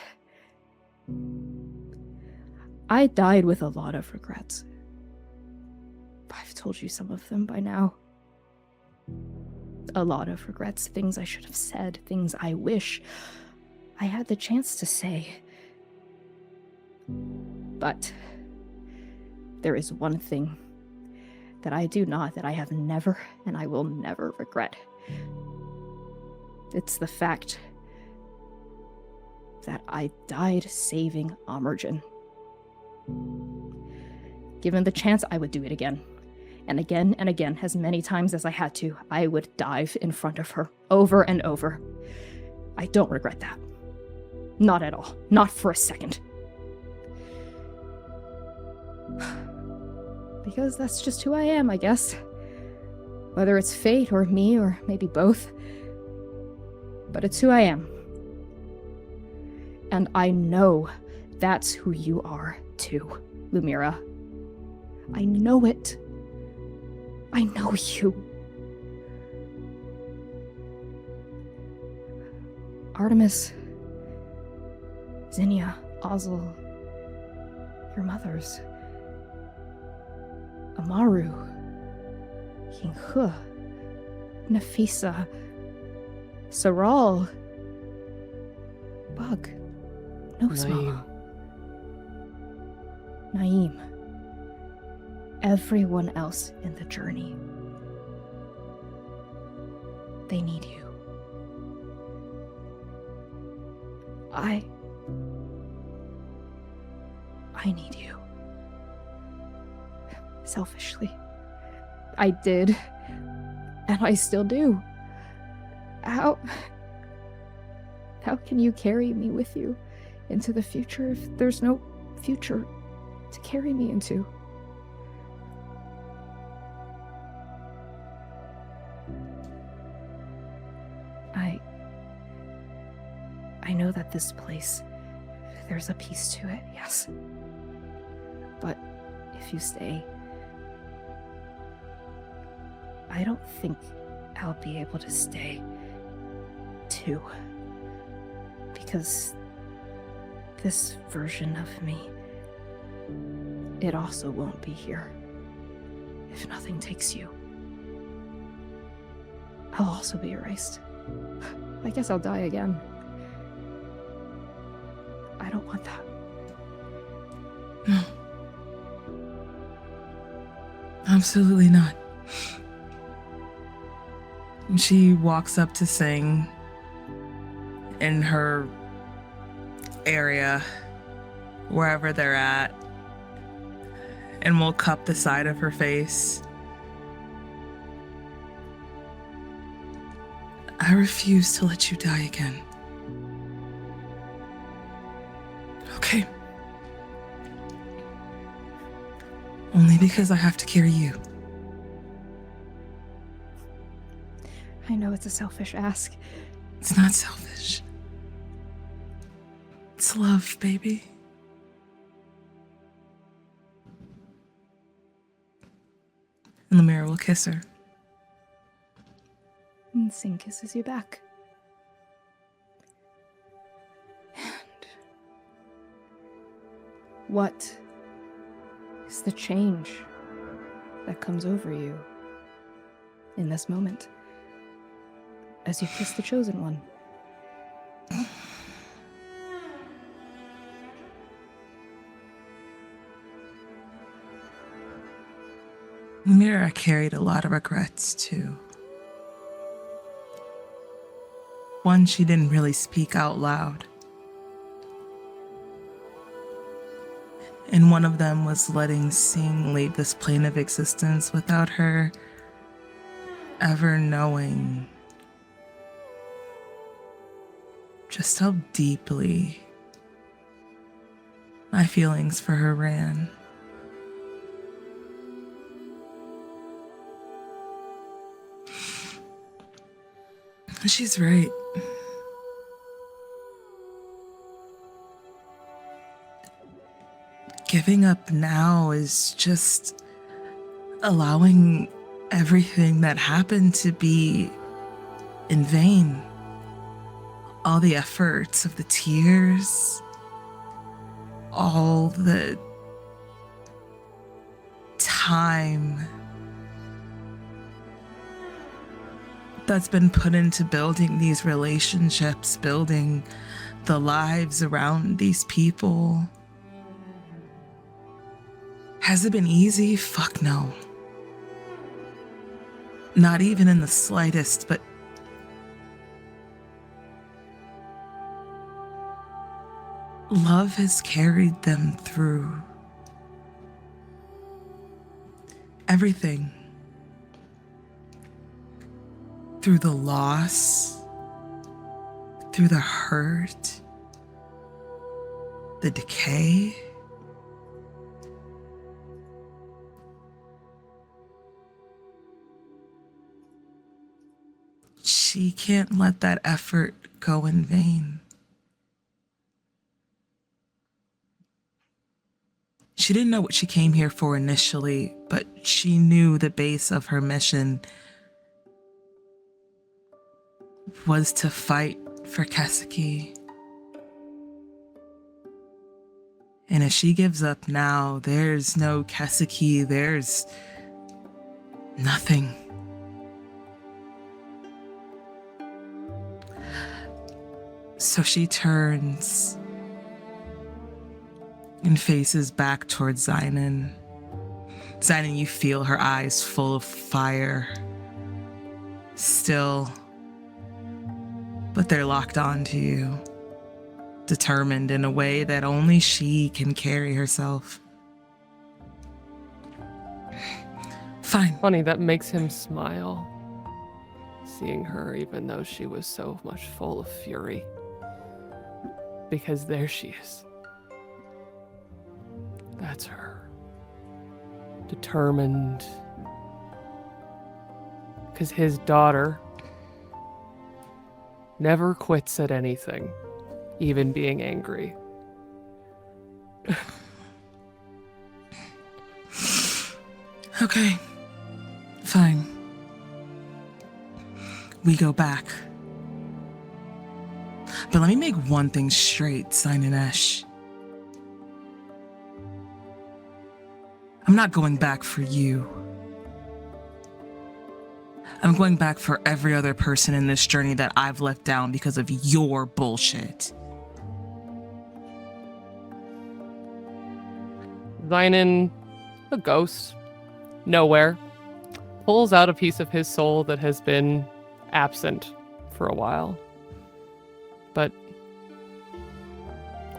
died with a lot of regrets. I've told you some of them by now. A lot of regrets, things I should have said, things I wish I had the chance to say. But there is one thing that I do not, that I have never and I will never regret. It's the fact that I died saving Amergen. Given the chance, I would do it again. And again, as many times as I had to, I would dive in front of her, over and over. I don't regret that. Not at all. Not for a second. Because that's just who I am, I guess. Whether it's fate or me or maybe both. But it's who I am. And I know that's who you are, too, Lumièra. I know it. I know you. Artemis, Zinnia, Ozzel, your mothers, Amaru, Yinghe, Nafisa, Saral, Bug, Nosma, Naeem, everyone else in the journey. They need you. I need you. Selfishly. I did. And I still do. How can you carry me with you into the future if there's no future to carry me into? I know that this place, there's a piece to it, yes. But if you stay, I don't think I'll be able to stay, too. Because this version of me, it also won't be here if nothing takes you. I'll also be erased. I guess I'll die again. I don't want that. No. Absolutely not. And she walks up to Sing in her area, wherever they're at, and will cup the side of her face. I refuse to let you die again. Okay. Only because I have to carry you. I know it's a selfish ask. It's not selfish. It's love, baby. And Lumièra will kiss her. And Sing kisses you back. And what is the change that comes over you in this moment as you kiss the chosen one? Lumièra carried a lot of regrets, too. One she didn't really speak out loud. And one of them was letting Sing leave this plane of existence without her ever knowing just how deeply my feelings for her ran. She's right. Giving up now is just allowing everything that happened to be in vain. All the efforts of the tears, all the time that's been put into building these relationships, building the lives around these people. Has it been easy? Fuck no. Not even in the slightest, but love has carried them through everything. Through the loss, through the hurt, the decay. She can't let that effort go in vain. She didn't know what she came here for initially, but she knew the base of her mission was to fight for Kaseki. And if she gives up now, there's no Kaseki, there's nothing. So she turns and faces back towards Xainan. Xainan, you feel her eyes full of fire. Still, but they're locked onto you. Determined in a way that only she can carry herself. Fine. Funny, that makes him smile. Seeing her, even though she was so much full of fury. Because there she is. That's her. Determined. Because his daughter never quits at anything, even being angry. Okay. Fine. We go back. But let me make one thing straight, Xainan Esch. I'm not going back for you. I'm going back for every other person in this journey that I've let down because of your bullshit. Xainan, a ghost, nowhere, pulls out a piece of his soul that has been absent for a while. But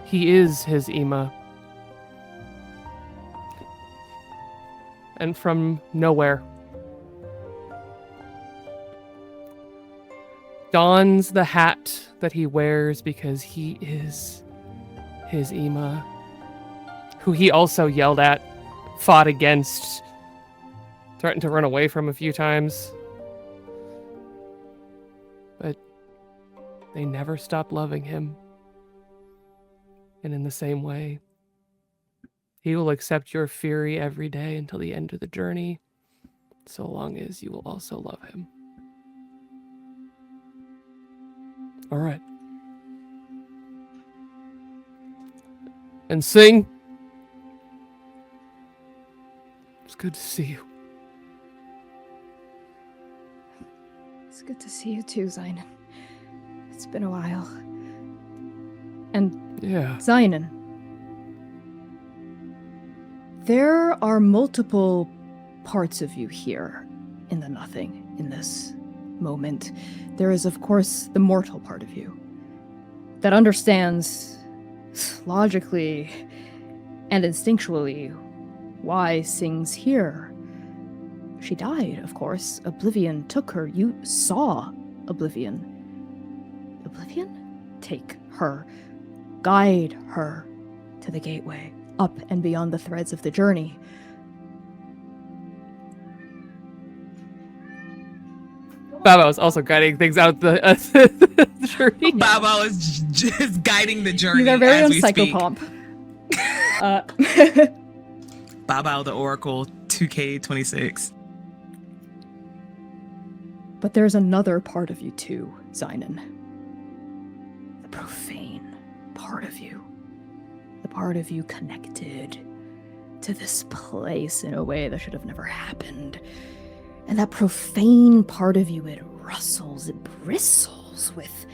he is his Ima. And from nowhere, dons the hat that he wears because he is his Ima, who he also yelled at, fought against, threatened to run away from a few times. But they never stopped loving him. And in the same way, he will accept your fury every day until the end of the journey, so long as you will also love him. All right. And Sing, it's good to see you. It's good to see you too, Xainan. It's been a while. And Yeah. Xainan, there are multiple parts of you here in the nothing, in this moment. There is, of course, the mortal part of you that understands logically and instinctually why Sing's here. She died, of course. Oblivion took her. You saw Oblivion. Oblivion? Take her. Guide her to the gateway, up and beyond the threads of the journey. Baba was also guiding things out the journey. Baba is just guiding the journey. You are very on as we speak. psychopomp. Baba the Oracle 2K26. But there's another part of you too, Xainan. The profane part of you. The part of you connected to this place in a way that should have never happened. And that profane part of you, it rustles, it bristles with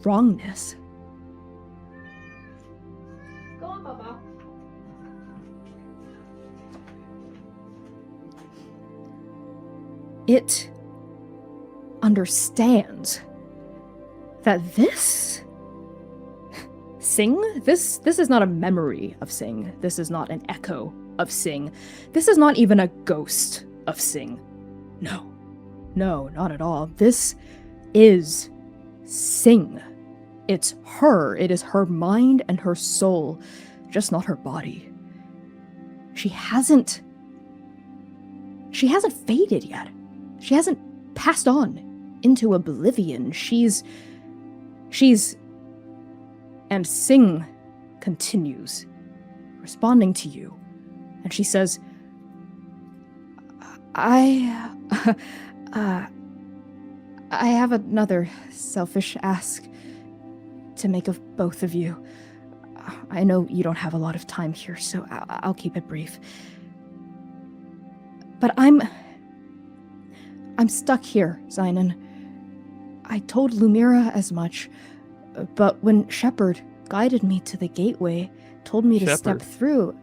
wrongness. Go on, Baba. It understands that this Sing, this is not a memory of Sing. This is not an echo of Sing. This is not even a ghost of Sing. No, not at all. This is sing. It's her. It is her mind and her soul, just not her body. She hasn't faded yet. She hasn't passed on into oblivion. She's and Sing continues, responding to you. And she says, I have another selfish ask to make of both of you. I know you don't have a lot of time here, so I'll keep it brief. But I'm stuck here, Xainan. I told Lumièra as much, but when Shepard guided me to the gateway, told me to step through.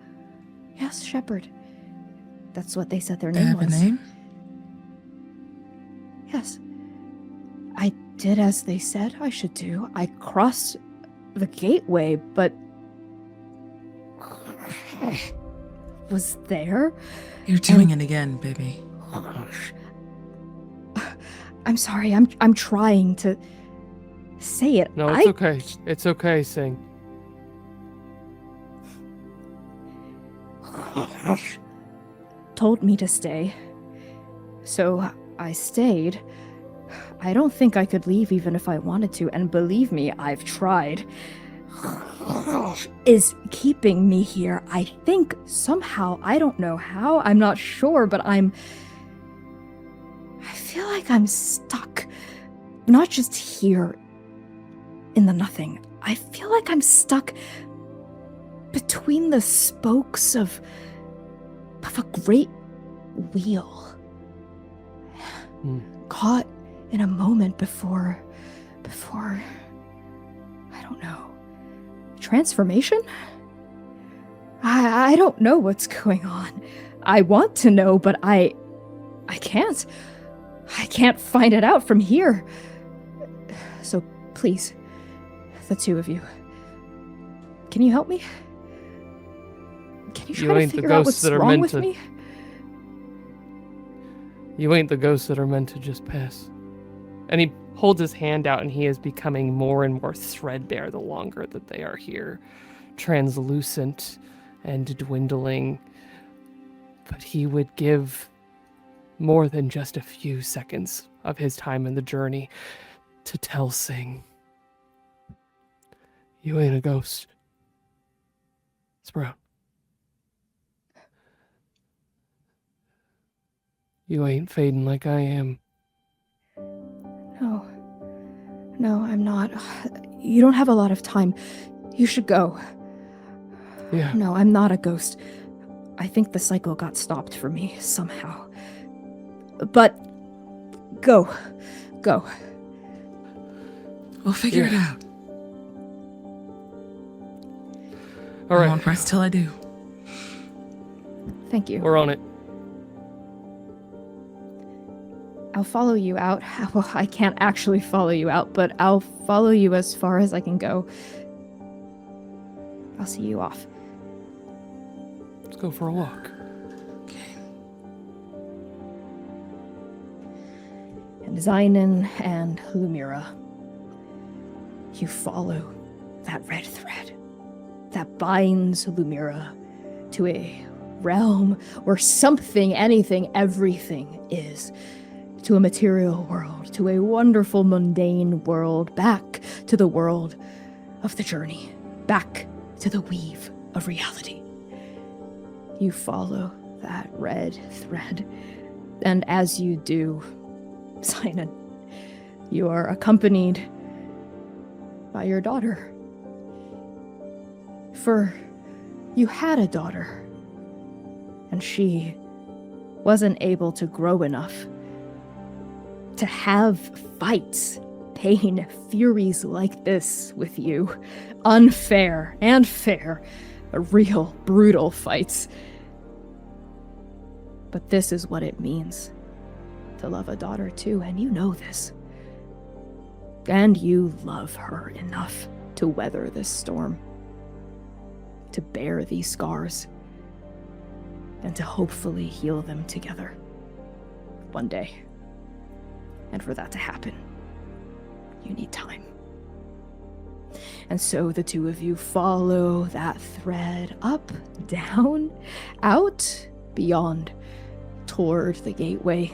Yes, Shepard. That's what they said their name was. They have a name? Yes. I did as they said I should do. I crossed the gateway, but was there. You're doing it again, baby. I'm sorry. I'm trying to say it. No, it's okay. It's okay, Sing. Told me to stay. So I stayed. I don't think I could leave even if I wanted to, and believe me, I've tried. Is keeping me here. I think somehow, I don't know how, I'm not sure, but I feel like I'm stuck. Not just here in the nothing. I feel like I'm stuck between the spokes of a great wheel. Caught in a moment before I don't know. Transformation? I don't know what's going on. I want to know, but I can't. I can't find it out from here. So please, the two of you, can you help me? Can you try to figure out what's wrong with me? You ain't the ghosts that are meant to just pass. And he holds his hand out, and he is becoming more and more threadbare the longer that they are here. Translucent and dwindling. But he would give more than just a few seconds of his time in the journey to tell Sing, you ain't a ghost, Sprout. You ain't fading like I am. No, I'm not. You don't have a lot of time. You should go. Yeah. No, I'm not a ghost. I think the cycle got stopped for me somehow. But go. We'll figure it out. All right. I won't rest till I do. Thank you. We're on it. I'll follow you out. Well, I can't actually follow you out, but I'll follow you as far as I can go. I'll see you off. Let's go for a walk. Okay. And Xainan and Lumièra, you follow that red thread that binds Lumièra to a realm where something, anything, everything is. To a material world, to a wonderful mundane world, back to the world of the journey, back to the weave of reality. You follow that red thread, and as you do, Xainan, you are accompanied by your daughter. For you had a daughter, and she wasn't able to grow enough to have fights, pain, furies like this with you. Unfair and fair. Real, brutal fights. But this is what it means to love a daughter too, and you know this. And you love her enough to weather this storm. To bear these scars. And to hopefully heal them together. One day. And for that to happen, You need time. And so the two of you follow that thread up, down, out, beyond, toward the gateway.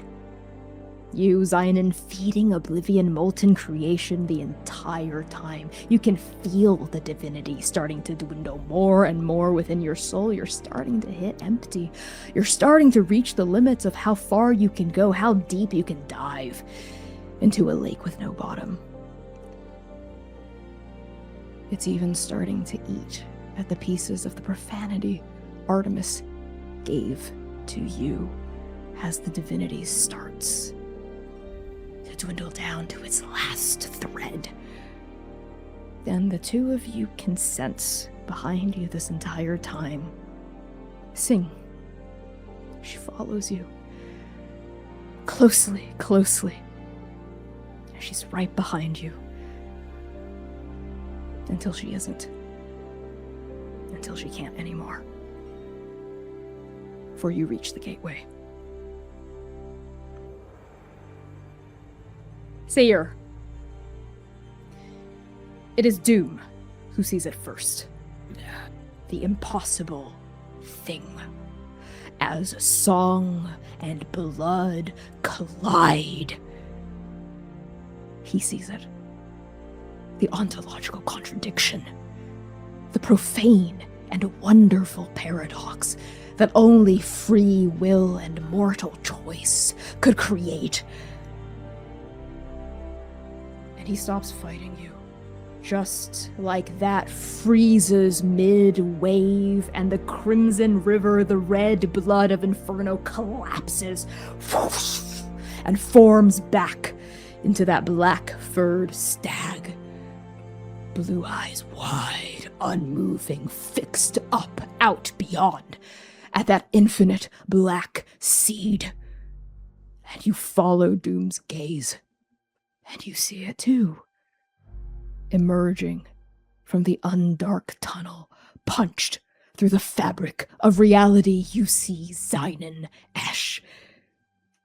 You, Xainan, feeding oblivion molten creation the entire time. You can feel the divinity starting to dwindle more and more within your soul. You're starting to hit empty. You're starting to reach the limits of how far you can go, how deep you can dive into a lake with no bottom. It's even starting to eat at the pieces of the profanity Artemis gave to you as the divinity starts to dwindle down to its last thread. Then the two of you can sense behind you this entire time. Sing. She follows you. Closely, closely. She's right behind you. Until she isn't. Until she can't anymore. For you reach the gateway. Seir. It is Doom who sees it first. The impossible thing. As song and blood collide, he sees it. The ontological contradiction. The profane and wonderful paradox that only free will and mortal choice could create. And he stops fighting you. Just like that freezes mid-wave and the crimson river, the red blood of Inferno collapses and forms back into that black-furred stag. Blue eyes wide, unmoving, fixed up, out beyond, at that infinite black seed. And you follow Doom's gaze, and you see it too. Emerging from the undark tunnel, punched through the fabric of reality, you see Xainan Esch.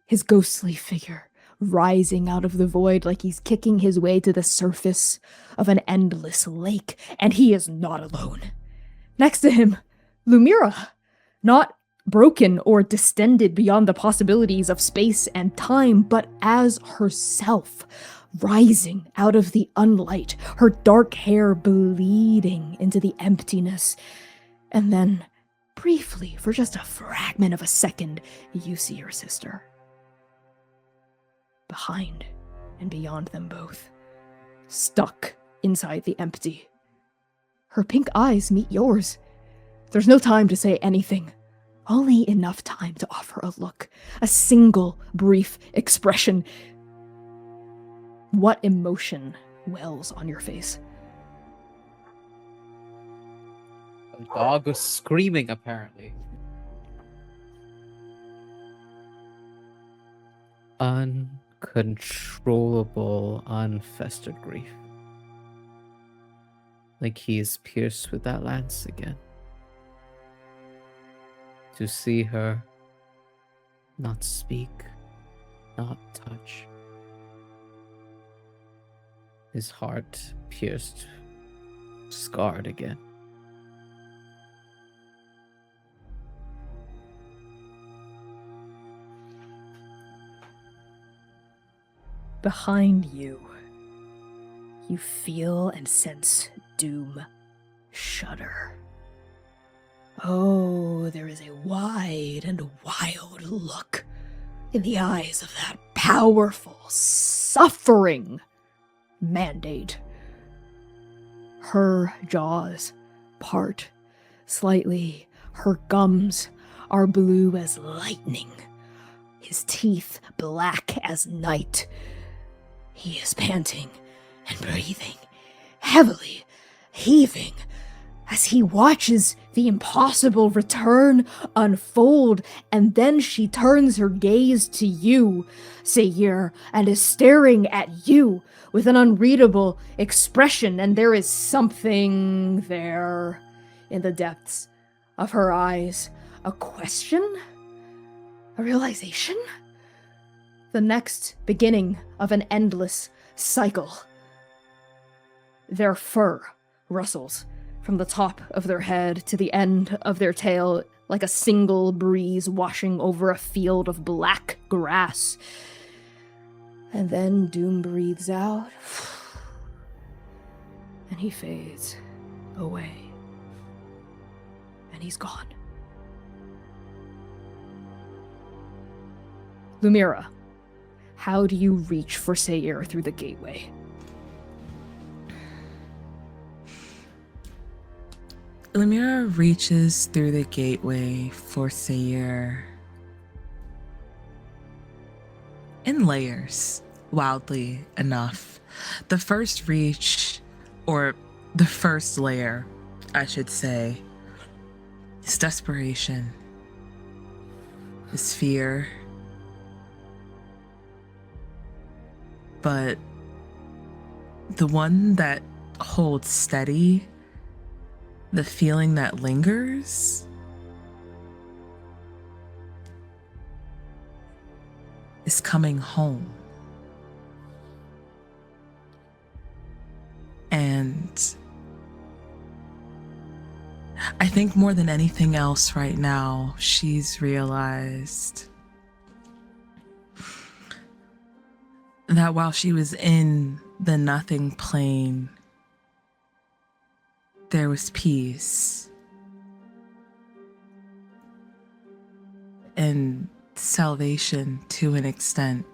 His ghostly figure rising out of the void like he's kicking his way to the surface of an endless lake, and he is not alone. Next to him, Lumièra, not broken or distended beyond the possibilities of space and time, but as herself, rising out of the unlight, her dark hair bleeding into the emptiness. And then, briefly, for just a fragment of a second, you see your sister. Behind and beyond them both, stuck inside the empty. Her pink eyes meet yours. There's no time to say anything. Only enough time to offer a look, a single brief expression. What emotion wells on your face? The dog was screaming, apparently. Uncontrollable, unfestered grief. Like he is pierced with that lance again. To see her not speak, not touch. His heart pierced, scarred again. Behind you, you feel and sense Doom shudder. Oh, there is a wide and wild look in the eyes of that powerful, suffering mandate. Her jaws part slightly. Her gums are blue as lightning. His teeth black as night. He is panting and breathing heavily, heaving, as he watches the impossible return unfold, and then she turns her gaze to you, Seir, and is staring at you with an unreadable expression, and there is something there in the depths of her eyes. A question? A realization? The next beginning of an endless cycle. Their fur rustles from the top of their head to the end of their tail like a single breeze washing over a field of black grass. And then Doom breathes out, and he fades away. And he's gone. Lumièra, how do you reach for Seir through the gateway? Lumièra reaches through the gateway for Seir in layers, wildly enough. The first reach, or the first layer, I should say, is desperation, is fear. But the one that holds steady, the feeling that lingers, is coming home. And I think more than anything else right now, she's realized that while she was in the nothing plane, there was peace and salvation to an extent.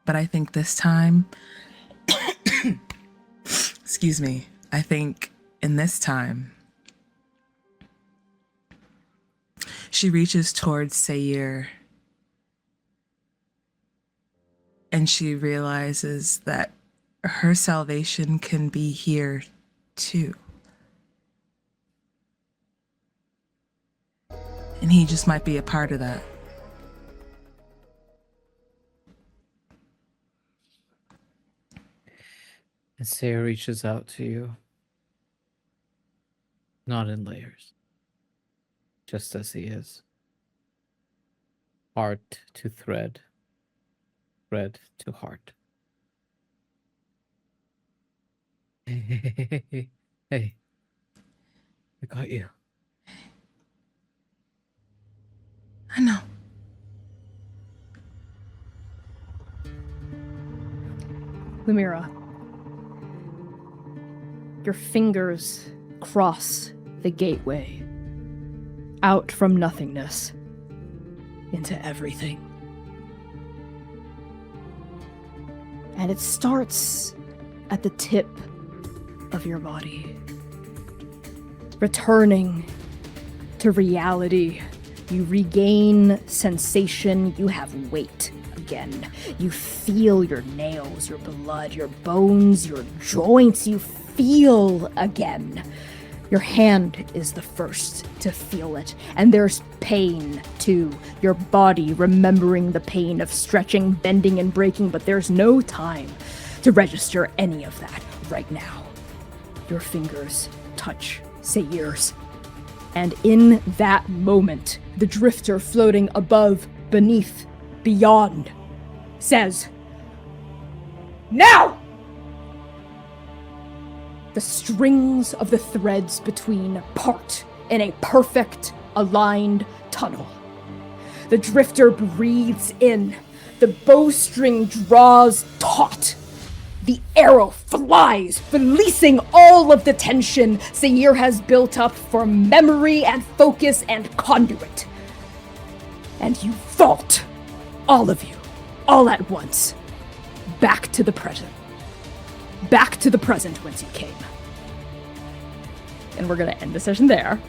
But I think this time, excuse me, I think in this time, she reaches towards Seir and she realizes that her salvation can be here too. And he just might be a part of that. And Seir reaches out to you. Not in layers. Just as he is. Heart to thread. Thread to heart. Hey. I got you. I know. Lumièra, your fingers cross the gateway, out from nothingness into everything. And it starts at the tip of your body, returning to reality. You regain sensation, you have weight again. You feel your nails, your blood, your bones, your joints, you feel again. Your hand is the first to feel it, and there's pain too. Your body remembering the pain of stretching, bending, and breaking, but there's no time to register any of that right now. Your fingers touch Seir's. And in that moment, the drifter floating above, beneath, beyond, says, "Now!" The strings of the threads between part in a perfect, aligned tunnel. The drifter breathes in. The bowstring draws taut. The arrow flies, releasing all of the tension Seir has built up for memory and focus and conduit. And you vault, all of you, all at once, back to the present. Back to the present whence you came. And we're going to end the session there.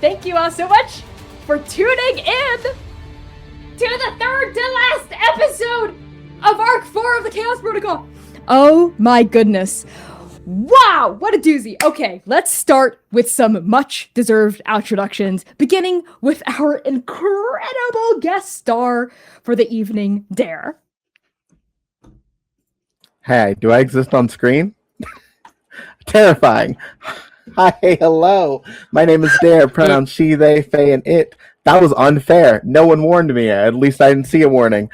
Thank you all so much for tuning in to the third to last episode of Arc 4 of the Chaos Protocol. Oh my goodness. Wow, what a doozy. Okay, let's start with some much deserved introductions, beginning with our incredible guest star for the evening, Dare. Hey, do I exist on screen? Terrifying. Hi, hello. My name is Dare, pronouns she, they, they, and it. That was unfair. No one warned me. At least I didn't see a warning.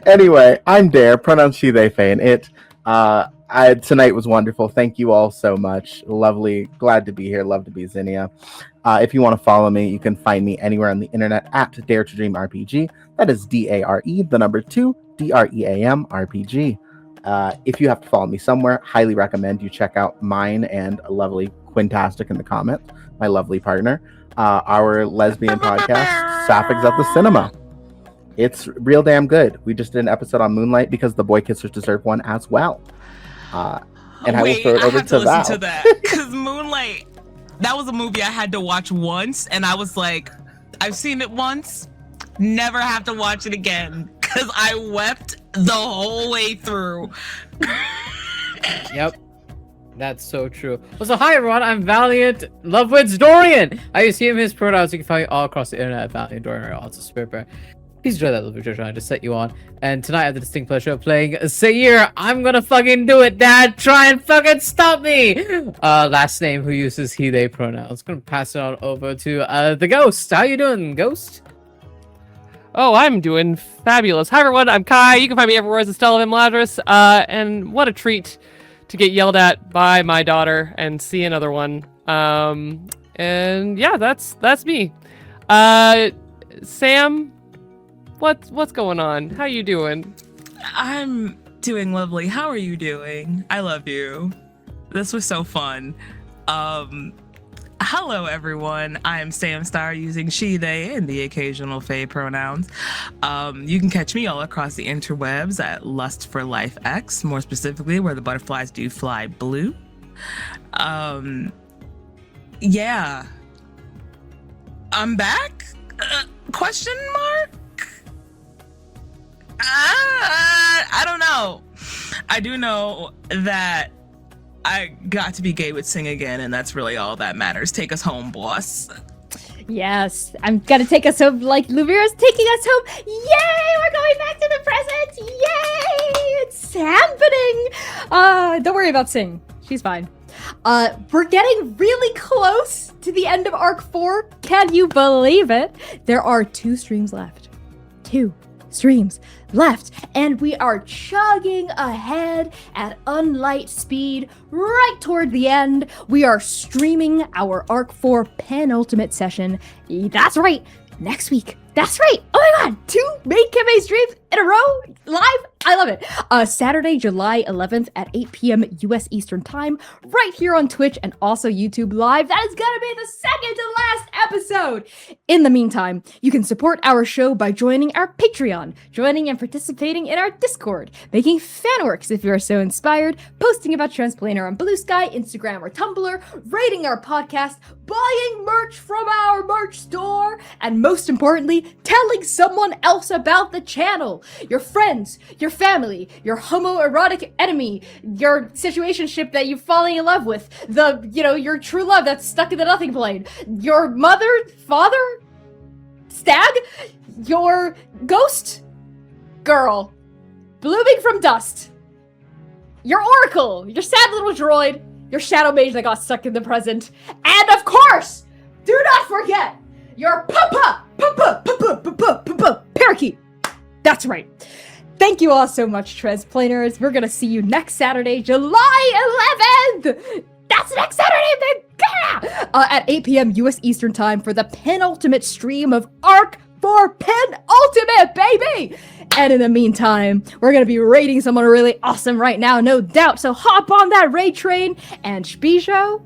Anyway, I'm Dare, pronouns she, they, Fae, and it. Tonight was wonderful. Thank you all so much. Lovely. Glad to be here. Love to be Zinnia. If you want to follow me, you can find me anywhere on the internet at Dare to Dream RPG. That is DARE, the number 2, DREAM RPG. If you have to follow me somewhere, highly recommend you check out mine and a lovely Quintastic in the comments, my lovely partner, our lesbian podcast, Sapphics at the Cinema. It's real damn good. We just did an episode on Moonlight because the boy kissers deserve one as well. And I will throw it over to Val. Listen to that because Moonlight, that was a movie I had to watch once, and I was like, I've seen it once, never have to watch it again because I wept the whole way through. Yep. That's so true. Also, hi everyone, I'm Valiant Lovewoods Dorian. I use him, his pronouns. You can find me all across the internet at Valiant Dorian, or also Spirit Bear. Please enjoy that little video trying to set you on. And tonight I have the distinct pleasure of playing Seir. I'm gonna fucking do it, Dad. Try and fucking stop me. Last name who uses he, they pronouns. Gonna pass it on over to the Ghost. How you doing, Ghost? Oh, I'm doing fabulous. Hi everyone, I'm Kai. You can find me everywhere as Estella of Ladris. And what a treat to get yelled at by my daughter and see another one. And yeah, that's me. Samm, what's going on? How you doing? I'm doing lovely. How are you doing? I love you. This was so fun. Hello everyone. I am Sam Star using she, they, and the occasional Fae pronouns. You can catch me all across the interwebs at Lust for Life X, more specifically where the butterflies do fly blue. Yeah. I'm back? Question mark? I don't know. I do know that I got to be gay with Sing again, and that's really all that matters. Take us home, boss. Yes, I'm gonna take us home like Lumièra's taking us home. Yay! We're going back to the present. Yay! It's happening. Don't worry about Sing. She's fine. We're getting really close to the end of Arc 4. Can you believe it? There are 2 streams left. 2 streams left, and we are chugging ahead at unlight speed right toward the end. We are streaming our Arc 4 penultimate session. That's right, next week. That's right. Oh my god, 2 main campaign streams in a row live. I love it. Saturday, July 11th at 8 p.m. US Eastern Time, right here on Twitch and also YouTube Live. That is gonna be the second to last episode. In the meantime, you can support our show by joining our Patreon, joining and participating in our Discord, making fanworks if you are so inspired, posting about Transplaner on Blue Sky, Instagram, or Tumblr, rating our podcast, buying merch from our merch store, and most importantly, telling someone else about the channel. Your friends, your family, your homoerotic enemy, your situationship that you're falling in love with, your true love that's stuck in the nothing plane, your mother, father, stag, your ghost girl, blooming from dust, your oracle, your sad little droid, your shadow mage that got stuck in the present, and of course, do not forget your parakeet. That's right. Thank you all so much, Transplaners. We're gonna see you next Saturday, July 11th. That's next Saturday, at 8 p.m. US Eastern Time for the penultimate stream of Arc 4 Penultimate, baby! And in the meantime, we're gonna be raiding someone really awesome right now, no doubt. So hop on that raid train and Bijou.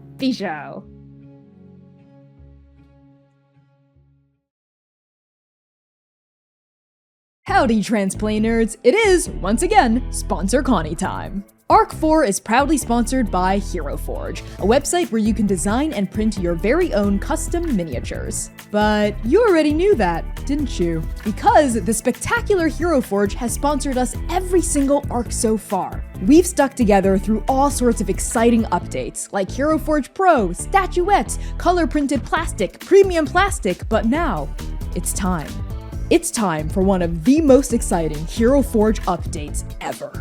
Howdy, Transplaners! It is, once again, Sponsor Connie time. Arc 4 is proudly sponsored by Hero Forge, a website where you can design and print your very own custom miniatures. But you already knew that, didn't you? Because the spectacular Hero Forge has sponsored us every single arc so far. We've stuck together through all sorts of exciting updates, like Hero Forge Pro, statuettes, color-printed plastic, premium plastic, but now, it's time. It's time for one of the most exciting Hero Forge updates ever.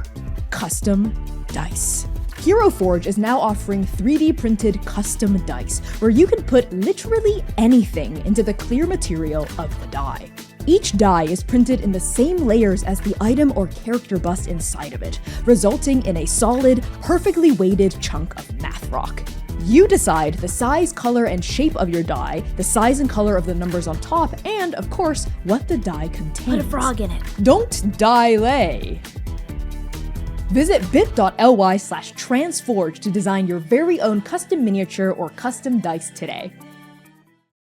Custom dice. Hero Forge is now offering 3D printed custom dice, where you can put literally anything into the clear material of the die. Each die is printed in the same layers as the item or character bust inside of it, resulting in a solid, perfectly weighted chunk of math rock. You decide the size, color, and shape of your die, the size and color of the numbers on top, and, of course, what the die contains. Put a frog in it. Don't die-lay! Visit bit.ly/transforge to design your very own custom miniature or custom dice today.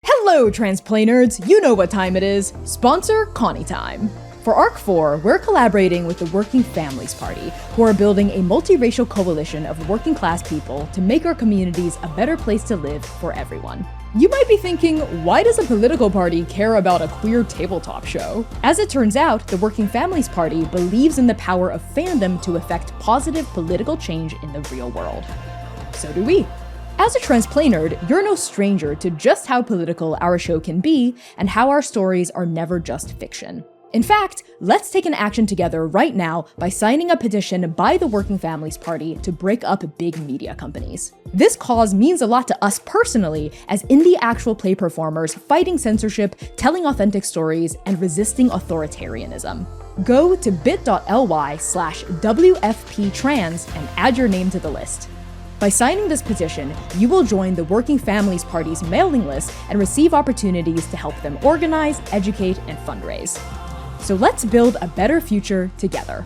Hello, Transplay nerds! You know what time it is. Sponsor Connie time. For Arc 4, we're collaborating with the Working Families Party, who are building a multiracial coalition of working class people to make our communities a better place to live for everyone. You might be thinking, why does a political party care about a queer tabletop show? As it turns out, the Working Families Party believes in the power of fandom to effect positive political change in the real world. So do we. As a Transplay nerd, you're no stranger to just how political our show can be and how our stories are never just fiction. In fact, let's take an action together right now by signing a petition by the Working Families Party to break up big media companies. This cause means a lot to us personally, as indie actual play performers fighting censorship, telling authentic stories, and resisting authoritarianism. Go to bit.ly/WFPtrans and add your name to the list. By signing this petition, you will join the Working Families Party's mailing list and receive opportunities to help them organize, educate, and fundraise. So let's build a better future together.